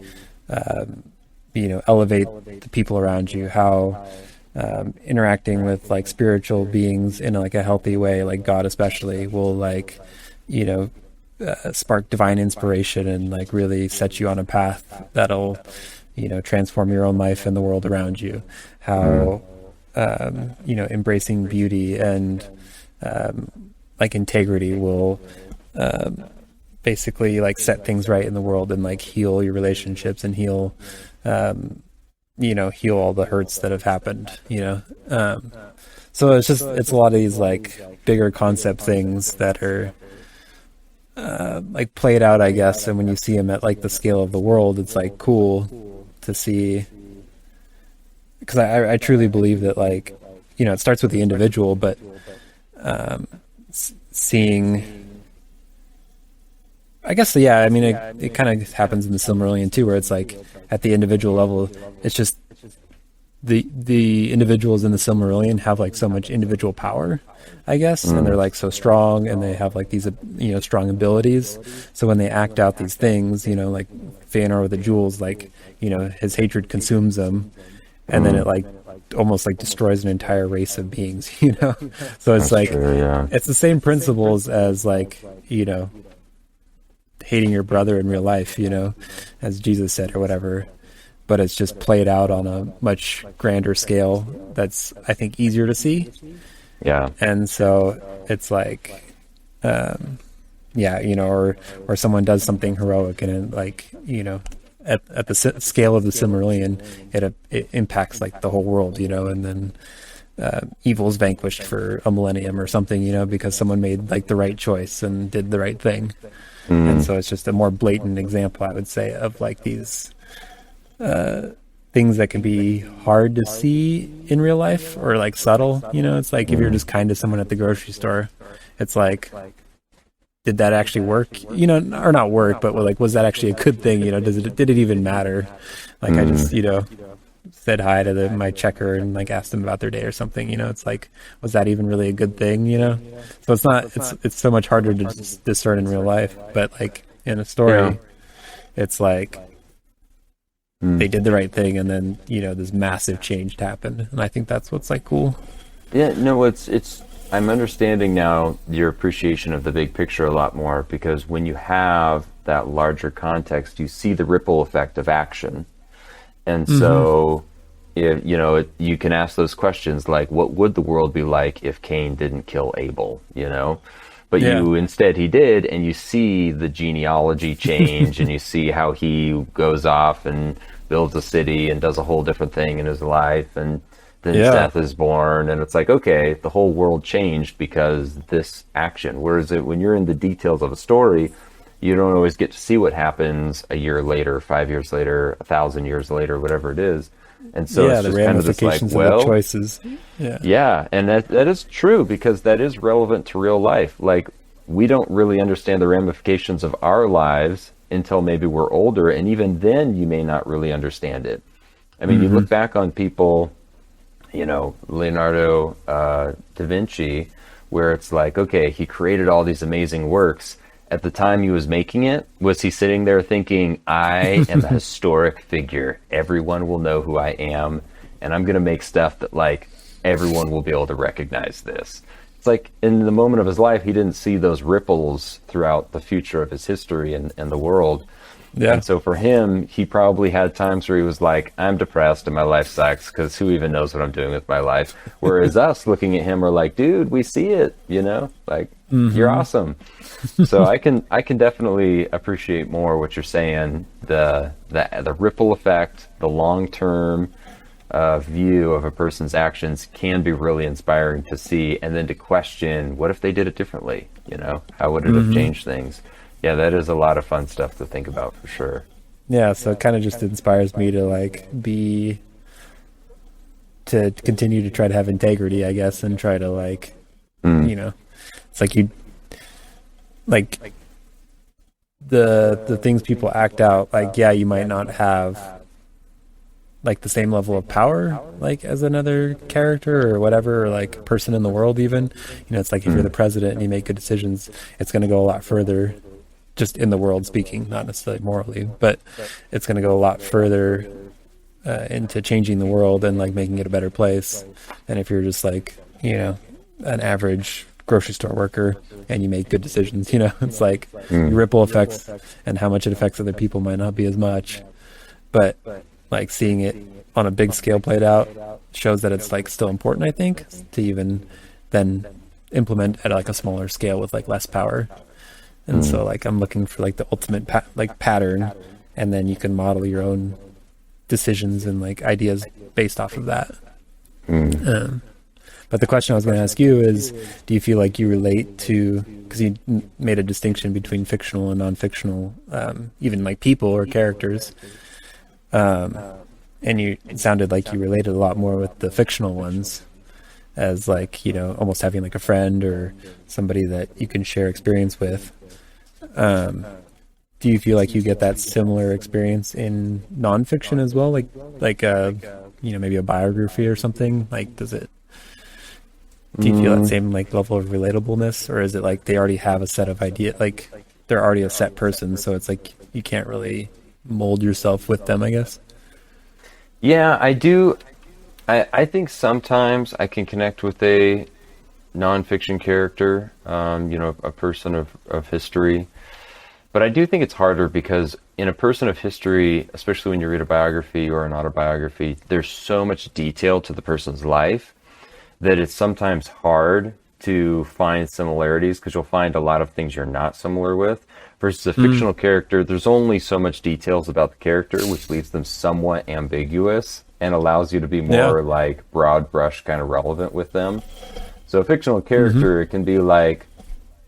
you know, elevate the people around you. How interacting with like spiritual beings in like a healthy way, like God especially, will like, you know, spark divine inspiration and like really set you on a path that'll, you know, transform your own life and the world around you. How you know, embracing beauty and like integrity will basically like set things right in the world and like heal your relationships and heal you know, heal all the hurts that have happened, you know. So it's a lot of these like bigger concept things that are like played out, I guess. And when you see them at like the scale of the world, it's like cool to see, because I truly believe that, like, you know, it starts with the individual, but seeing, I guess, yeah, I mean, it kind of happens in the Silmarillion too, where it's like at the individual level, it's just the individuals in the Silmarillion have like so much individual power, I guess, and they're like so strong, and they have like these, you know, strong abilities. So when they act out these things, you know, like Feanor with the jewels, like, you know, his hatred consumes them, and then it like almost like destroys an entire race of beings, you know. So it's like, true, yeah. It's the same principles as like, you know, hating your brother in real life, you know, as Jesus said or whatever, but it's just played out on a much grander scale that's, I think, easier to see. Yeah. And so it's like, yeah, you know, or someone does something heroic, and it, like, you know, at the scale of the Silmarillion, it impacts like the whole world, you know, and then evil's vanquished for a millennium or something, you know, because someone made like the right choice and did the right thing. And so it's just a more blatant example, I would say, of like these things that can be hard to see in real life, or like subtle, you know. It's like if you're just kind to someone at the grocery store, it's like, did that actually work, you know, or not work, but like, was that actually a good thing, you know? Did it even matter? Like I just, you know, said hi to my checker and like asked them about their day or something, you know. It's like, was that even really a good thing, you know? So it's not, it's so much harder to discern in real life, but like in a story, it's like they did the right thing, and then, you know, this massive change happened, and I think that's what's like cool. Yeah, no, it's I'm understanding now your appreciation of the big picture a lot more, because when you have that larger context, you see the ripple effect of action. And so, you know, you can ask those questions like, what would the world be like if Cain didn't kill Abel, you know? But instead he did, and you see the genealogy change, and you see how he goes off and builds a city and does a whole different thing in his life, and then Seth is born, and it's like, okay, the whole world changed because this action. Whereas when you're in the details of a story, you don't always get to see what happens a year later, 5 years later, 1,000 years later, whatever it is. And so Yeah, it's the just kind of this like, ramifications of well, the choices. Yeah. yeah, and that is true because that is relevant to real life. Like, we don't really understand the ramifications of our lives until maybe we're older, and even then you may not really understand it. I mean, you look back on people, you know, Leonardo da Vinci, where it's like, okay, he created all these amazing works. At the time he was making it, was he sitting there thinking, I am a historic figure. Everyone will know who I am, and I'm going to make stuff that, like, everyone will be able to recognize this. It's like, in the moment of his life, he didn't see those ripples throughout the future of his history and the world. Yeah. And so for him, he probably had times where he was like, I'm depressed and my life sucks because who even knows what I'm doing with my life? Whereas us looking at him are like, dude, we see it, you know, like, you're awesome. So I can definitely appreciate more what you're saying, the ripple effect, the long-term view of a person's actions can be really inspiring to see, and then to question, what if they did it differently? You know, how would it have changed things? Yeah, that is a lot of fun stuff to think about for sure. Yeah, so it kind of just inspires me to to continue to try to have integrity, I guess, and try to you know, it's like the things people act out, like, yeah, you might not have like the same level of power like as another character or whatever, or like person in the world even. You know, it's like if you're the president and you make good decisions, it's going to go a lot further, just in the world speaking, not necessarily morally, but it's going to go a lot further into changing the world and like making it a better place than if you're just like, you know, an average grocery store worker and you make good decisions. You know, it's like your ripple effects and how much it affects other people might not be as much, but like seeing it on a big scale played out shows that it's like still important, I think, to even then implement at like a smaller scale with like less power. And so like I'm looking for like the ultimate pattern, and then you can model your own decisions and like ideas based off of that. But the question I was going to ask you is, do you feel like you relate to, because you made a distinction between fictional and non-fictional, even like people or characters, and it sounded like you related a lot more with the fictional ones, as like, you know, almost having like a friend or somebody that you can share experience with. Do you feel like you get that similar experience in nonfiction as well? Like, you know, maybe a biography or something? Like, do you feel that same like level of relatableness, or is it like they already have a set of ideas, like they're already a set person, so it's like you can't really mold yourself with them, I guess? Yeah, I do. I think sometimes I can connect with a nonfiction character, you know, a person of history. But I do think it's harder because in a person of history, especially when you read a biography or an autobiography, there's so much detail to the person's life that it's sometimes hard to find similarities, because you'll find a lot of things you're not similar with. Versus a fictional character, there's only so much details about the character, which leaves them somewhat ambiguous and allows you to be more like broad brush kind of relevant with them. So a fictional character, it can be like,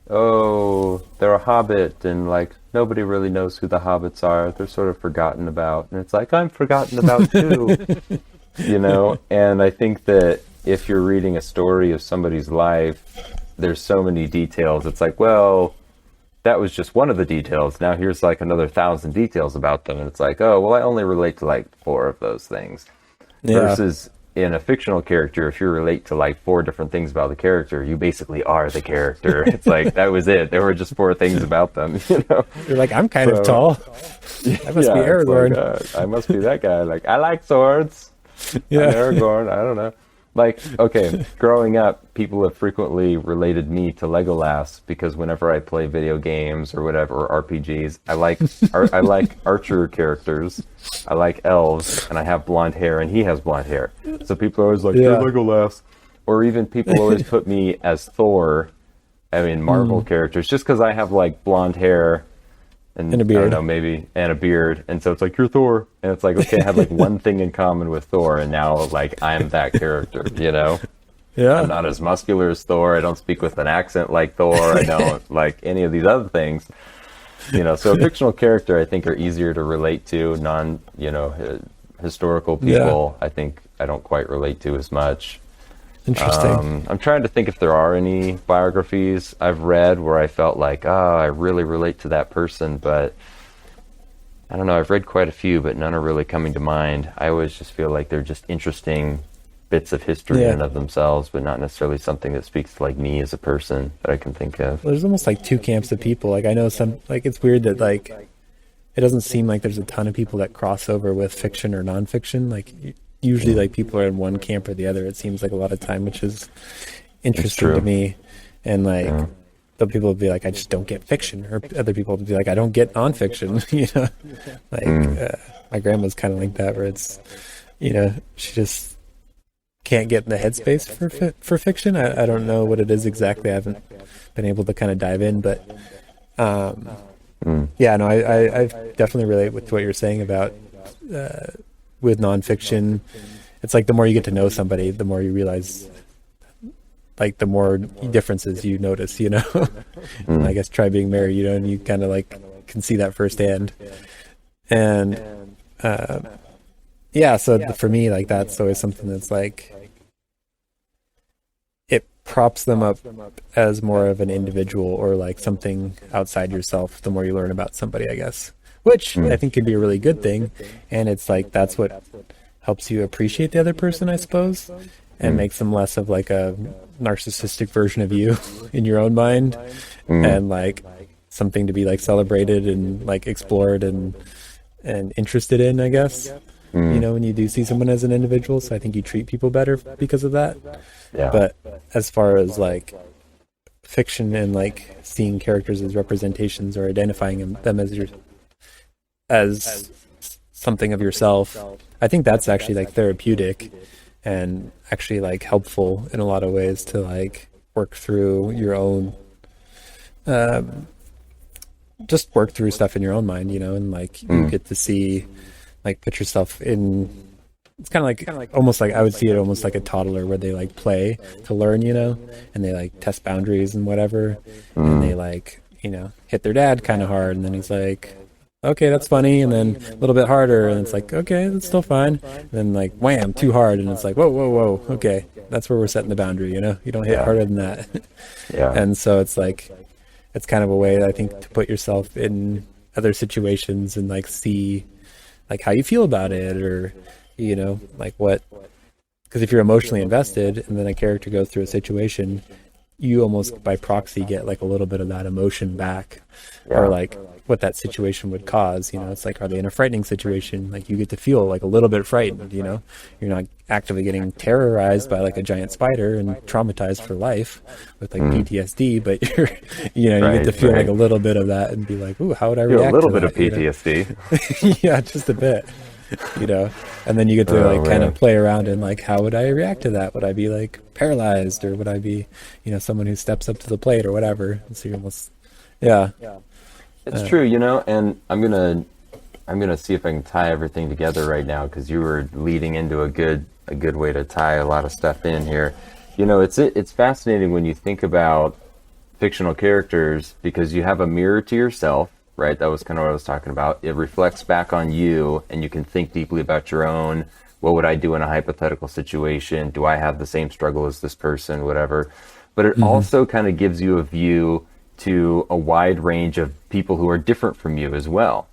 oh, they're a hobbit, and like nobody really knows who the hobbits are. They're sort of forgotten about. And it's like, I'm forgotten about too. You know? And I think that if you're reading a story of somebody's life, there's so many details. It's like, well, that was just one of the details. Now here's like another 1,000 details about them. And it's like, oh, well, I only relate to like 4 of those things. Yeah. Versus in a fictional character, if you relate to like 4 different things about the character, you basically are the character. It's like, that was it. There were just 4 things about them, you know? You're like, I'm kind of tall. I must be Aragorn. Like, I must be that guy. Like, I like swords. Yeah. I'm Aragorn. I don't know. Like, okay, growing up, people have frequently related me to Legolas because whenever I play video games or whatever, or RPGs, I like archer characters, I like elves, and I have blonde hair, and he has blonde hair. So people are always like, you're Legolas. Or even people always put me as Thor, I mean, Marvel characters, just because I have like blonde hair and a beard. I don't know, maybe, and a beard. And so it's like, you're Thor. And it's like, okay, I had like one thing in common with Thor, and now like I'm that character, you know? Yeah. I'm not as muscular as Thor. I don't speak with an accent like Thor. I don't like any of these other things. You know, so a fictional character I think are easier to relate to, historical Yeah. people, I think I don't quite relate to as much. Interesting. I'm trying to think if there are any biographies I've read where I felt like, oh, I really relate to that person, but I don't know. I've read quite a few, but none are really coming to mind. I always just feel like they're just interesting bits of history in Yeah. and of themselves, but not necessarily something that speaks to like me as a person that I can think of. Well, there's almost like two camps of people. Like I know some, like it's weird that like it doesn't seem like there's a ton of people that cross over with fiction or nonfiction. Like usually like people are in one camp or the other, it seems like a lot of time, which is interesting to true. me. And like Yeah. some people would be like, I just don't get fiction, or other people would be like, I don't get nonfiction. Like my grandma's kind of like that, where it's, she just can't get in the headspace for fiction. I don't know what it is exactly. I haven't been able to kind of dive in, but yeah, no, I definitely relate with what you're saying about with nonfiction. It's like the more you get to know somebody, the more you realize, like the more differences you notice. I guess try being married, and you kind of like can see that firsthand. And yeah, so for me, like that's always something that's like it props them up as more of an individual or like something outside yourself. The more you learn about somebody, I guess, which I think could be a really good thing. And it's like that's what helps you appreciate the other person, I suppose, and makes them less of like a narcissistic version of you in your own mind, and like something to be like celebrated and like explored and interested in, I guess. When you do see someone as an individual. So I think you treat people better because of that. Yeah. But as far as like fiction and like seeing characters as representations or identifying them as something of yourself, I think that's actually like therapeutic and actually like helpful in a lot of ways to like work through your own just work through stuff in your own mind, and like you get to see, like put yourself in. It's kind of like almost like I would see it almost like a toddler where they like play to learn, and they like test boundaries and whatever, and they like hit their dad kind of hard, and then he's like, okay, that's funny, and then a little bit harder, and it's like, okay, that's still fine, and then like wham, too hard, and it's like, whoa, okay, that's where we're setting the boundary, you don't hit harder than that. Yeah. And so it's like it's kind of a way, I think, to put yourself in other situations and like see like how you feel about it, or like what, because if you're emotionally invested and then a character goes through a situation, you almost by proxy get like a little bit of that emotion back, or like what that situation would cause. It's like, are they in a frightening situation? Like you get to feel like a little bit frightened. You're not actively getting terrorized by like a giant spider and traumatized for life with like PTSD, but you get to feel like a little bit of that and be like, ooh, how would I react? A little to bit that, of PTSD. Yeah, just a bit. And then you get to like kind of play around and like, how would I react to that? Would I be like paralyzed, or would I be, someone who steps up to the plate or whatever? And so you're almost, yeah. It's true, and I'm gonna see if I can tie everything together right now, because you were leading into a good way to tie a lot of stuff in here. It's fascinating when you think about fictional characters, because you have a mirror to yourself. Right, that was kind of what I was talking about. It reflects back on you, and you can think deeply about your own. What would I do in a hypothetical situation? Do I have the same struggle as this person? Whatever. But it also kind of gives you a view to a wide range of people who are different from you as well.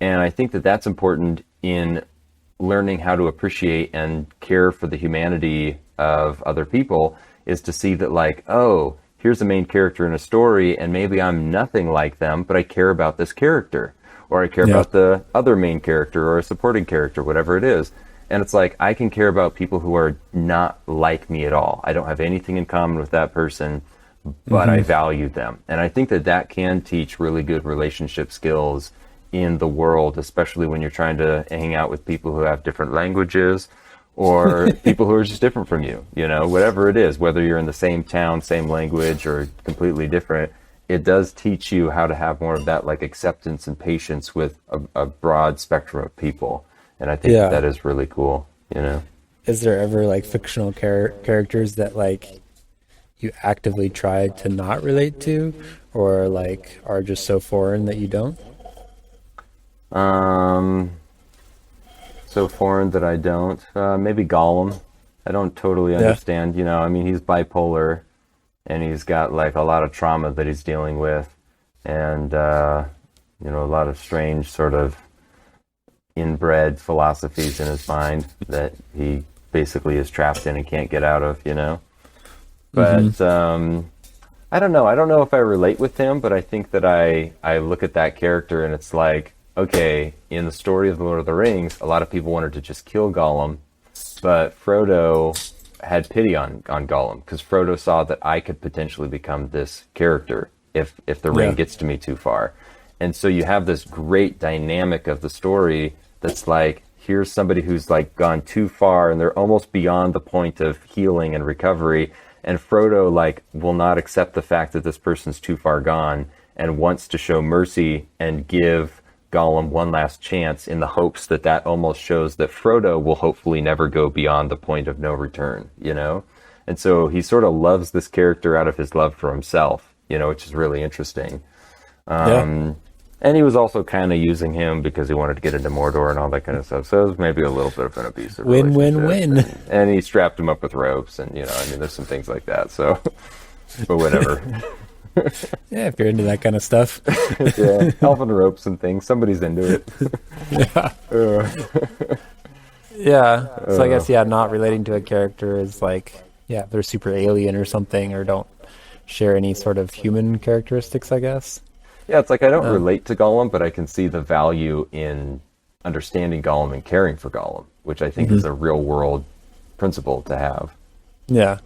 And I think that that's important in learning how to appreciate and care for the humanity of other people, is to see that like, oh, here's the main character in a story, and maybe I'm nothing like them, but I care about this character, or I care about the other main character or a supporting character, whatever it is. And it's like, I can care about people who are not like me at all. I don't have anything in common with that person, but I value them. And I think that that can teach really good relationship skills in the world, especially when you're trying to hang out with people who have different languages, or people who are just different from you, whatever it is, whether you're in the same town, same language, or completely different. It does teach you how to have more of that like acceptance and patience with a broad spectrum of people. And I think that is really cool, Is there ever like fictional characters that like you actively try to not relate to, or like are just so foreign that you don't? so foreign that I don't. Maybe Gollum. I don't totally Yeah. understand. I mean, he's bipolar, and he's got like a lot of trauma that he's dealing with, and a lot of strange sort of inbred philosophies in his mind that he basically is trapped in and can't get out of. But I don't know. I don't know if I relate with him, but I think that I look at that character and it's like, okay, in the story of the Lord of the Rings, a lot of people wanted to just kill Gollum, but Frodo had pity on Gollum because Frodo saw that I could potentially become this character if the ring gets to me too far. And so you have this great dynamic of the story that's like, here's somebody who's like gone too far and they're almost beyond the point of healing and recovery. And Frodo like will not accept the fact that this person's too far gone and wants to show mercy and give Gollum one last chance in the hopes that that almost shows that Frodo will hopefully never go beyond the point of no return, And so he sort of loves this character out of his love for himself, which is really interesting. And he was also kind of using him because he wanted to get into Mordor and all that kind of stuff. So it was maybe a little bit of an abusive Win-win-win. And he strapped him up with ropes and, there's some things like that. So, but whatever. Yeah, if you're into that kind of stuff. Yeah, elven ropes and things. Somebody's into it. Yeah. So I guess, not relating to a character is like, they're super alien or something or don't share any sort of human characteristics, I guess. Yeah, it's like I don't relate to Gollum, but I can see the value in understanding Gollum and caring for Gollum, which I think is a real world principle to have. Yeah.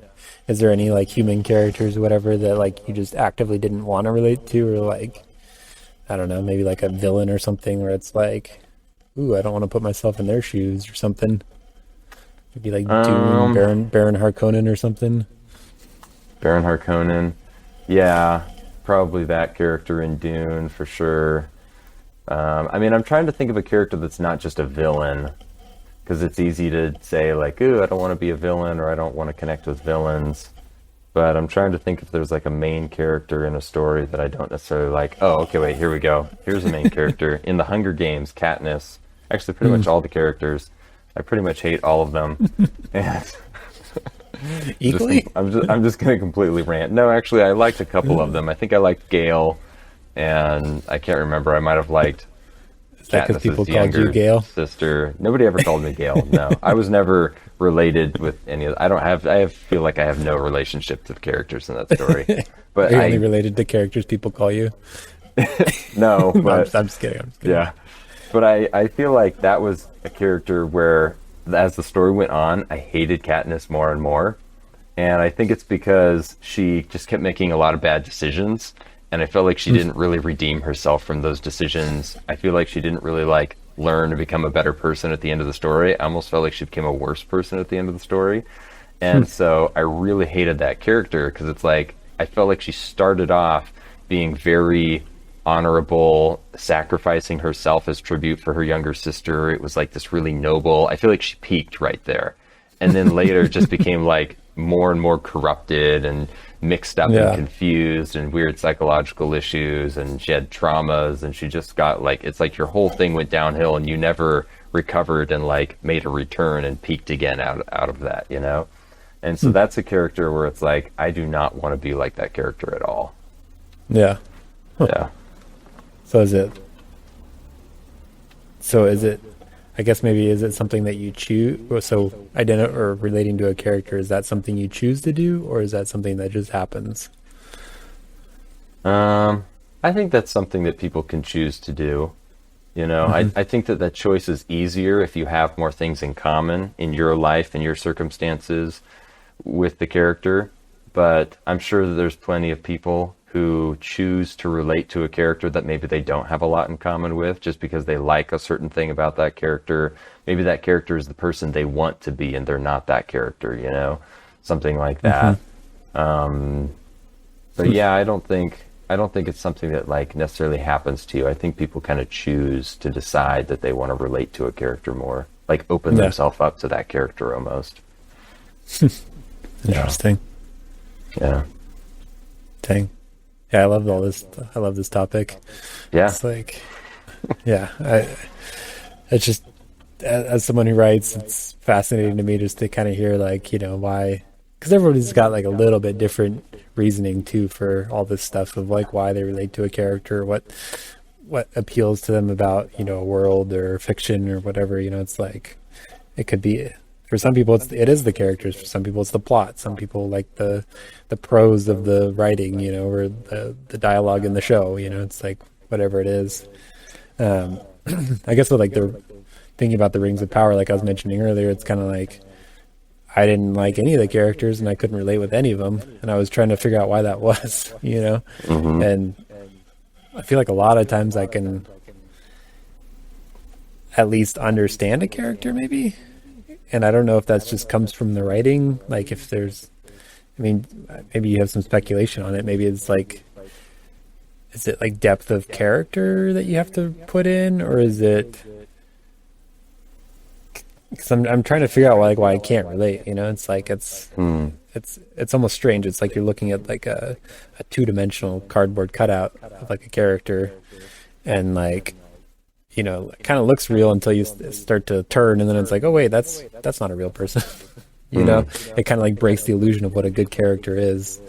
Is there any like human characters or whatever that like you just actively didn't want to relate to, or like, I don't know, maybe like a villain or something where it's like, ooh, I don't want to put myself in their shoes or something. Maybe like Dune, Baron Harkonnen or something. Baron Harkonnen. Yeah, probably that character in Dune for sure. I mean, I'm trying to think of a character that's not just a villain, because it's easy to say like, ooh, I don't want to be a villain or I don't want to connect with villains. But I'm trying to think if there's like a main character in a story that I don't necessarily like. Oh, okay, wait, here we go. Here's a main character. In the Hunger Games, Katniss. Actually, pretty much all the characters. I pretty much hate all of them. And Equally? I'm just going to completely rant. No, actually, I liked a couple of them. I think I liked Gale, and I can't remember. I might have liked Because people Katniss's called you younger Gale. sister. Nobody ever called me Gale. No, I was never related with any of. I feel like I have no relationship to the characters in that story. But Are you only related to characters people call you? no, but I'm just kidding. yeah. But I feel like that was a character where, as the story went on, I hated Katniss more and more. And I think it's because she just kept making a lot of bad decisions. And I felt like she didn't really redeem herself from those decisions. I feel like she didn't really like learn to become a better person at the end of the story. I almost felt like she became a worse person at the end of the story. And so I really hated that character because it's like, I felt like she started off being very honorable, sacrificing herself as tribute for her younger sister. It was like this really noble. I feel like she peaked right there. And then later just became like more and more corrupted and mixed up and confused and weird psychological issues, and she had traumas, and she just got like, it's like your whole thing went downhill and you never recovered and like made a return and peaked again out of that, And so that's a character where it's like, I do not want to be like that character at all. Yeah. Yeah. So is it, I guess maybe, is it something that you choose? So or relating to a character, is that something you choose to do, or is that something that just happens? I think that's something that people can choose to do. I think that choice is easier if you have more things in common in your life and your circumstances with the character. But I'm sure that there's plenty of people who choose to relate to a character that maybe they don't have a lot in common with, just because they like a certain thing about that character. Maybe that character is the person they want to be and they're not that character, something like that. But yeah, I don't think it's something that like necessarily happens to you. I think people kind of choose to decide that they want to relate to a character more, like open themselves up to that character almost. Interesting. Yeah. Dang. Yeah, I love all this. I love this topic. Yeah. It's like, it's just, as someone who writes, it's fascinating to me just to kind of hear like, why, because everybody's got like a little bit different reasoning too for all this stuff of like why they relate to a character, what appeals to them about, a world or fiction or whatever. It's like, it could be, for some people it is the characters, for some people it's the plot, some people like the prose of the writing, or the dialogue in the show, it's like whatever it is. I guess with like the thinking about the Rings of Power, like I was mentioning earlier, it's kind of like I didn't like any of the characters and I couldn't relate with any of them, and I was trying to figure out why that was, Mm-hmm. And I feel like a lot of times I can at least understand a character maybe, and I don't know if that just comes from the writing, like if there's, maybe you have some speculation on it, maybe it's like, is it like depth of character that you have to put in, or is it, because I'm trying to figure out why I can't relate, it's like it's almost strange. It's like you're looking at like a two-dimensional cardboard cutout of like a character, and like, it kind of looks real until you start to turn, and then it's like, oh wait, that's not a real person. It kind of like breaks the illusion of what a good character is,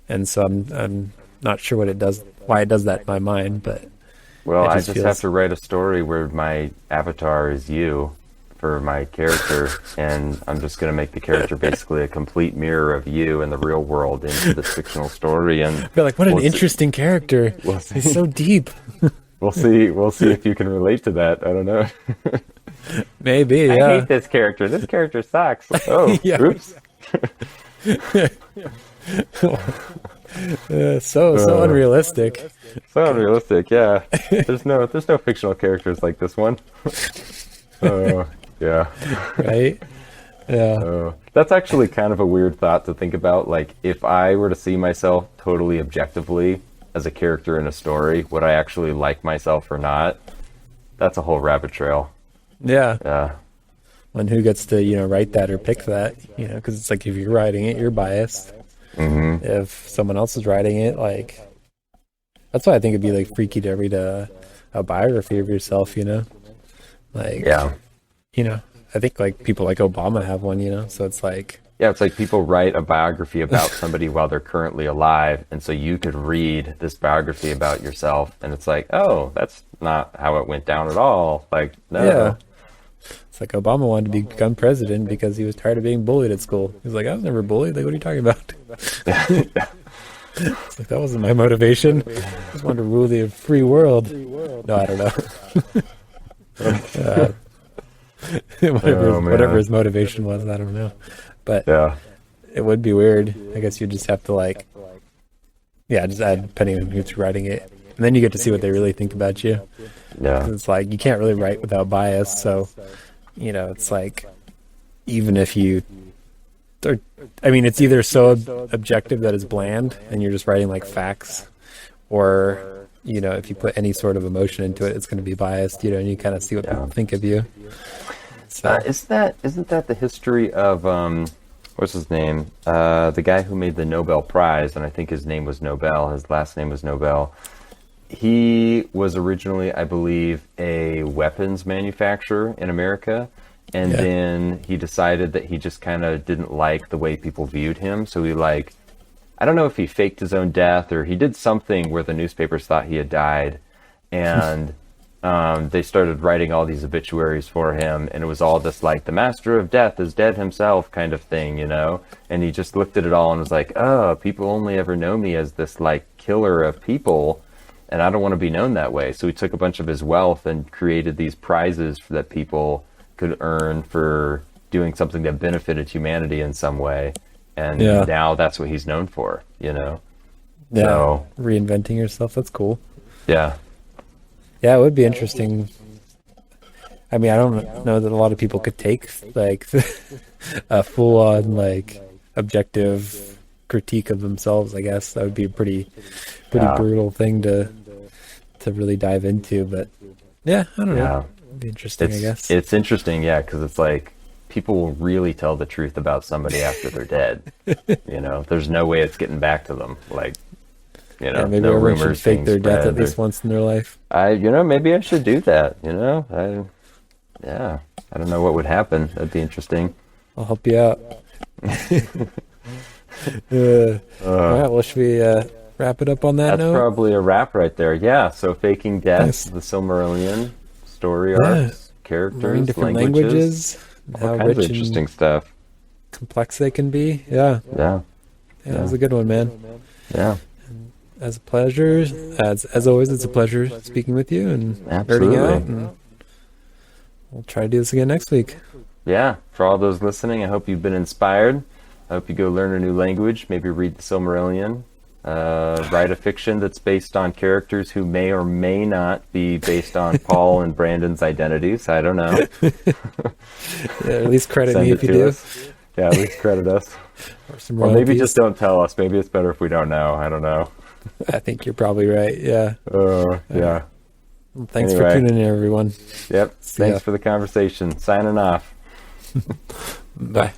and so I'm not sure why it does that in my mind, but well, I just have to write a story where my avatar is you for my character, and I'm just going to make the character basically a complete mirror of you in the real world into this fictional story. And be like, what an interesting character. He's so deep. We'll see if you can relate to that. I don't know. Maybe, yeah. I hate this character. This character sucks. Oh, oops. So unrealistic. So unrealistic, yeah. There's no fictional characters like this one. Oh, yeah. Right? Yeah. That's actually kind of a weird thought to think about. Like, if I were to see myself totally objectively as a character in a story, would I actually like myself or not? That's a whole rabbit trail. Yeah. Yeah. And who gets to, write that or pick that, because it's like if you're writing it, you're biased. Mm-hmm. If someone else is writing it, like, that's why I think it'd be like freaky to read a biography of yourself, like, yeah. I think like people like Obama have one, so it's like, yeah, it's like people write a biography about somebody while they're currently alive, and so you could read this biography about yourself, and it's like, oh, that's not how it went down at all. Like, no. Yeah. It's like Obama wanted to become president because he was tired of being bullied at school. He's like, I was never bullied. Like, what are you talking about? It's like, that wasn't my motivation. I just wanted to rule the free world. No, I don't know. Whatever his motivation was, I don't know. But yeah, it would be weird. I guess you just have to like, just add depending on who's writing it, and then you get to see what they really think about you. Yeah, it's like you can't really write without bias. So, it's like even if it's either so objective that it's bland, and you're just writing like facts, or if you put any sort of emotion into it, it's going to be biased. And you kind of see what people think of you. So. Isn't that the history of what's his name? The guy who made the Nobel Prize, and I think his name was Nobel. His last name was Nobel. He was originally, I believe, a weapons manufacturer in America, and then he decided that he just kind of didn't like the way people viewed him. So he I don't know if he faked his own death or he did something where the newspapers thought he had died, and they started writing all these obituaries for him, and it was all this like the master of death is dead himself kind of thing, and he just looked at it all and was like, oh, people only ever know me as this like killer of people, and I don't want to be known that way. So he took a bunch of his wealth and created these prizes that people could earn for doing something that benefited humanity in some way, and now that's what he's known for, So, reinventing yourself, that's cool. Yeah, it would be interesting. I don't know that a lot of people could take like a full-on like objective critique of themselves. I guess that would be a pretty brutal thing to really dive into. But I don't know. It'd be interesting, I guess. It's interesting, because it's like people will really tell the truth about somebody after they're dead. There's no way it's getting back to them. Like, maybe no everyone rumors should fake their death at or, least once in their life. maybe I should do that. I don't know what would happen. That'd be interesting. I'll help you out. All right, well, should we wrap it up on that That's note? probably a wrap right there. Yeah. So Faking Death, Nice. the Silmarillion, story Yeah. arcs, Learning characters, different languages, and all how kinds of rich interesting and stuff. complex they can be. Yeah, Yeah. that was a good one, man. Yeah. As a pleasure, as always, it's a pleasure speaking with you and Absolutely. nerding out. And we'll try to do this again next week. Yeah, for all those listening, I hope you've been inspired. I hope you go learn a new language, maybe read the Silmarillion, write a fiction that's based on characters who may or may not be based on Paul and Brandon's identities. I don't know. Yeah, at least credit Send me it if you to do. us. Yeah, at least credit us. Or some Or maybe royalties. just don't tell us. Maybe it's better if we don't know. I don't know. I think you're probably right. Yeah. Yeah. Well, thanks for Anyway. tuning in, everyone. Yep. See ya. Thanks for the conversation. Signing off. Bye.